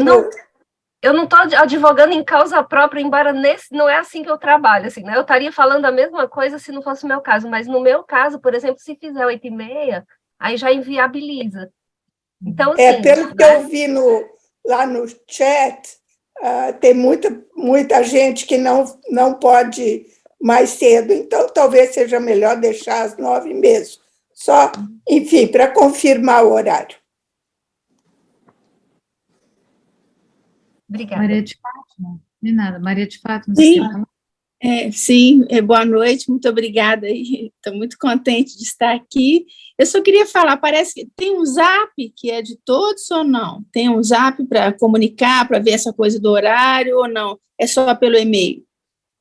Eu não estou advogando em causa própria, embora não é assim que eu trabalho, assim, né? Eu estaria falando a mesma coisa se não fosse o meu caso, mas no meu caso, por exemplo, se fizer 8h30, aí já inviabiliza. Então, assim, pelo que eu vi lá no chat, tem muita gente que não pode mais cedo, então talvez seja melhor deixar às 9 mesmo. Só, enfim, para confirmar o horário. Obrigada. Maria de Fátima, de nada. Maria de Fátima, Sim. você quer falar? Sim, boa noite, muito obrigada. Estou muito contente de estar aqui. Eu só queria falar, parece que tem um Zap que é de todos ou não? Tem um Zap para comunicar, para ver essa coisa do horário ou não? É só pelo e-mail?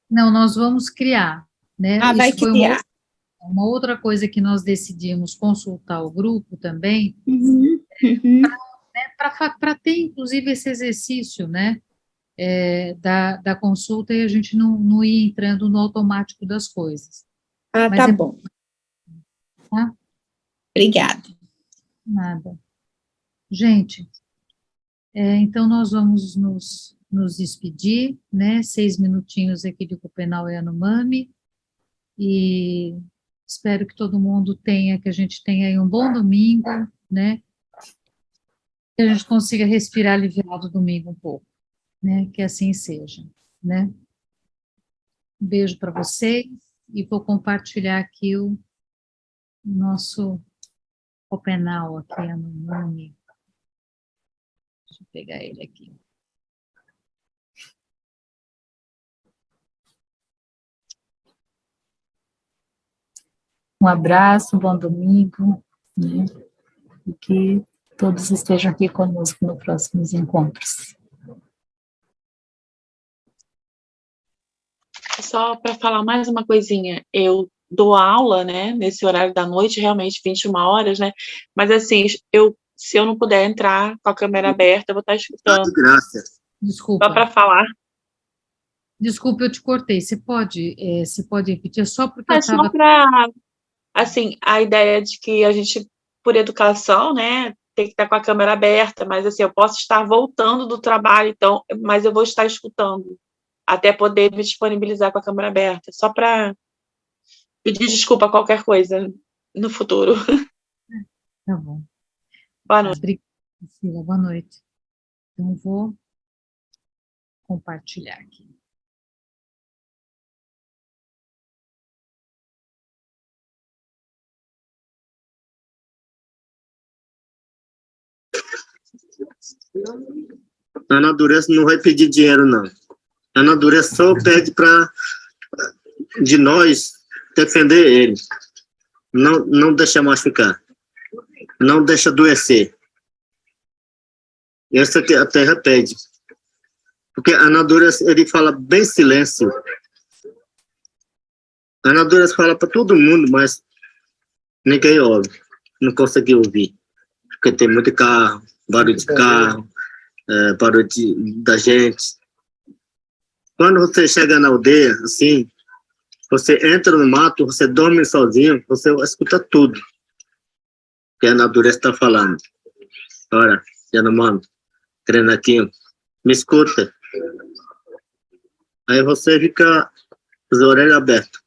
Não, nós vamos criar, né? Vai Isso foi criar. uma outra coisa que nós decidimos consultar o grupo também, para ter, inclusive, esse exercício, né? Da consulta e a gente não ir entrando no automático das coisas. Mas tá bom. Tá? Obrigada. Nada. Gente, então nós vamos nos despedir, né? 6 minutinhos aqui de Copenau e Yanomami, e espero que todo mundo que a gente tenha aí um bom domingo, né? Que a gente consiga respirar aliviado domingo um pouco, né? Que assim seja, né? Um beijo para vocês e vou compartilhar aqui o nosso Copenau aqui, Yanomami. Deixa eu pegar ele aqui. Um abraço, bom domingo, né? E que todos estejam aqui conosco nos próximos encontros. Só para falar mais uma coisinha, eu dou aula, né, nesse horário da noite, realmente 21 horas, né, mas assim, se eu não puder entrar com a câmera aberta, eu vou estar escutando. Graça. Desculpa. Só para falar. Desculpa, eu te cortei. Você pode repetir? Só porque eu Só estava... para, assim, a ideia de que a gente, por educação, né, tem que estar com a câmera aberta, mas assim, eu posso estar voltando do trabalho, então, mas eu vou estar escutando, até poder me disponibilizar com a câmera aberta, só para pedir desculpa a qualquer coisa no futuro. Tá bom. Boa noite. Obrigada, Priscila. Boa noite. Então, vou compartilhar aqui. A natureza não vai pedir dinheiro, não. A natureza só pede de nós defender ele. Não deixa machucar. Não deixa adoecer. Essa que a terra pede. Porque a natureza, ele fala bem silêncio. A natureza fala para todo mundo, mas ninguém ouve. Não consegue ouvir. Porque tem muito carro, barulho de carro, barulho da gente. Quando você chega na aldeia, assim, você entra no mato, você dorme sozinho, você escuta tudo que a natureza está falando. Olha, Yanomami, Krenatinho, me escuta. Aí você fica com as orelhas abertas.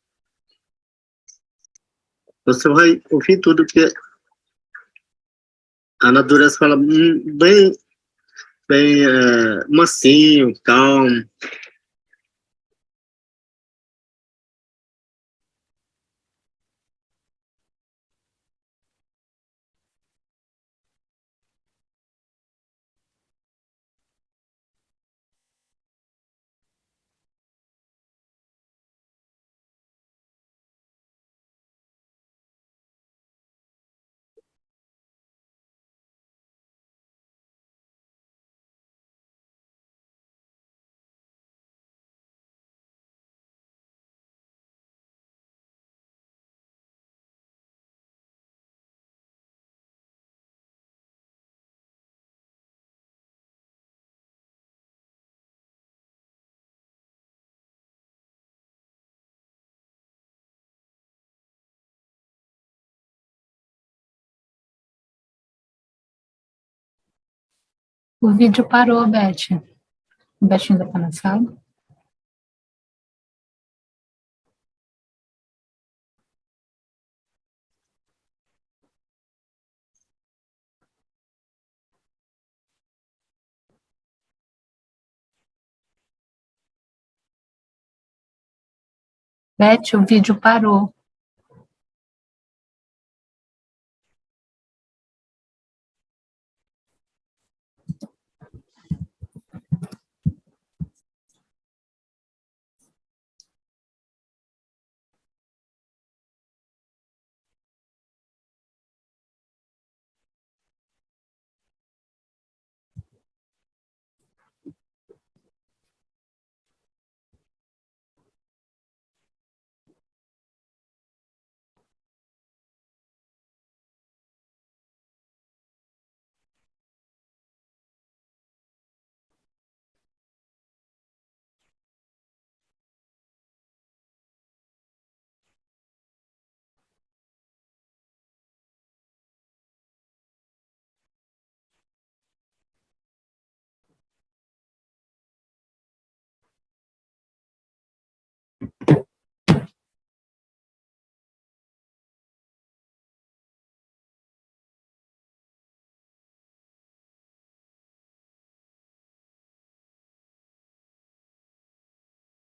Você vai ouvir tudo que a natureza fala bem mansinho, calmo. O vídeo parou, Beth. O Beth ainda está na sala? Beth, o vídeo parou.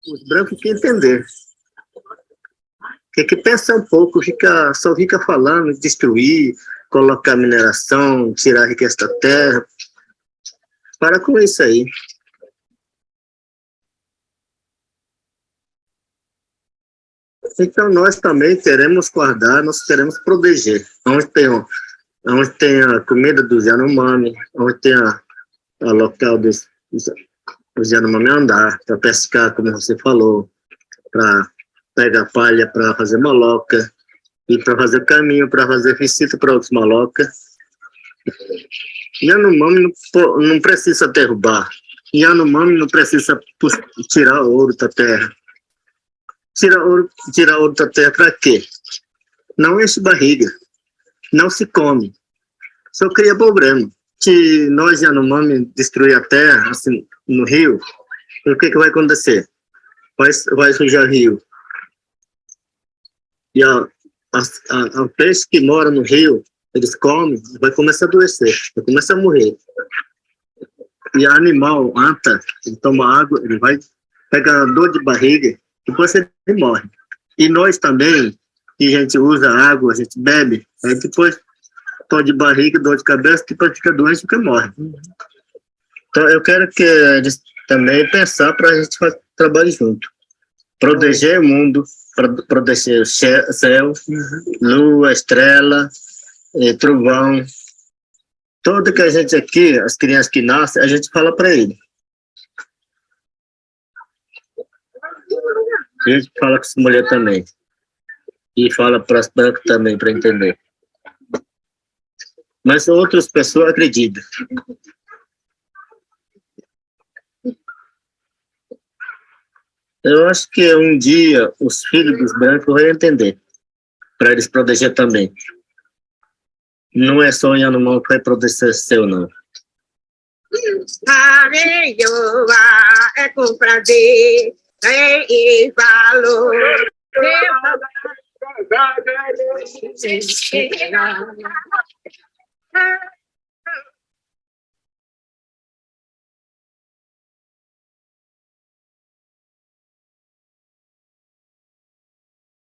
os brancos que entender. Tem que pensar um pouco, só fica falando, destruir, colocar mineração, tirar a riqueza da terra. Para com isso aí. Então, nós também queremos guardar, nós queremos proteger. Onde tem a comida dos Yanomami, onde tem a local dos Yanomami andar, para pescar, como você falou, para pegar palha para fazer maloca, e para fazer caminho, para fazer visita para outros malocas. Yanomami não precisa derrubar. Yanomami não precisa tirar ouro da terra. Tirar ouro da terra para quê? Não enche barriga, não se come, só cria problema. Se nós Yanomami destruir a terra, assim, no rio, o que vai acontecer? Vai sujar o rio. E o peixe que mora no rio, eles comem, vai começar a adoecer, vai começar a morrer. E o animal, anta, ele toma água, ele vai pegar dor de barriga, depois ele morre. E nós também, que a gente usa água, a gente bebe, aí depois dor de barriga, dor de cabeça, depois fica doente e fica morre. Então eu quero que eles também pensar para a gente trabalhar junto. Proteger o mundo, proteger o céu, lua, estrela, trovão. Tudo que a gente aqui, as crianças que nascem, a gente fala para eles. A gente fala com as mulheres também. E fala para as brancas também, para entender. Mas outras pessoas acreditam. Eu acho que um dia os filhos dos brancos vão entender, para eles proteger também. Não é só Yanomami que vai proteger seu, não. É com prazer e valor.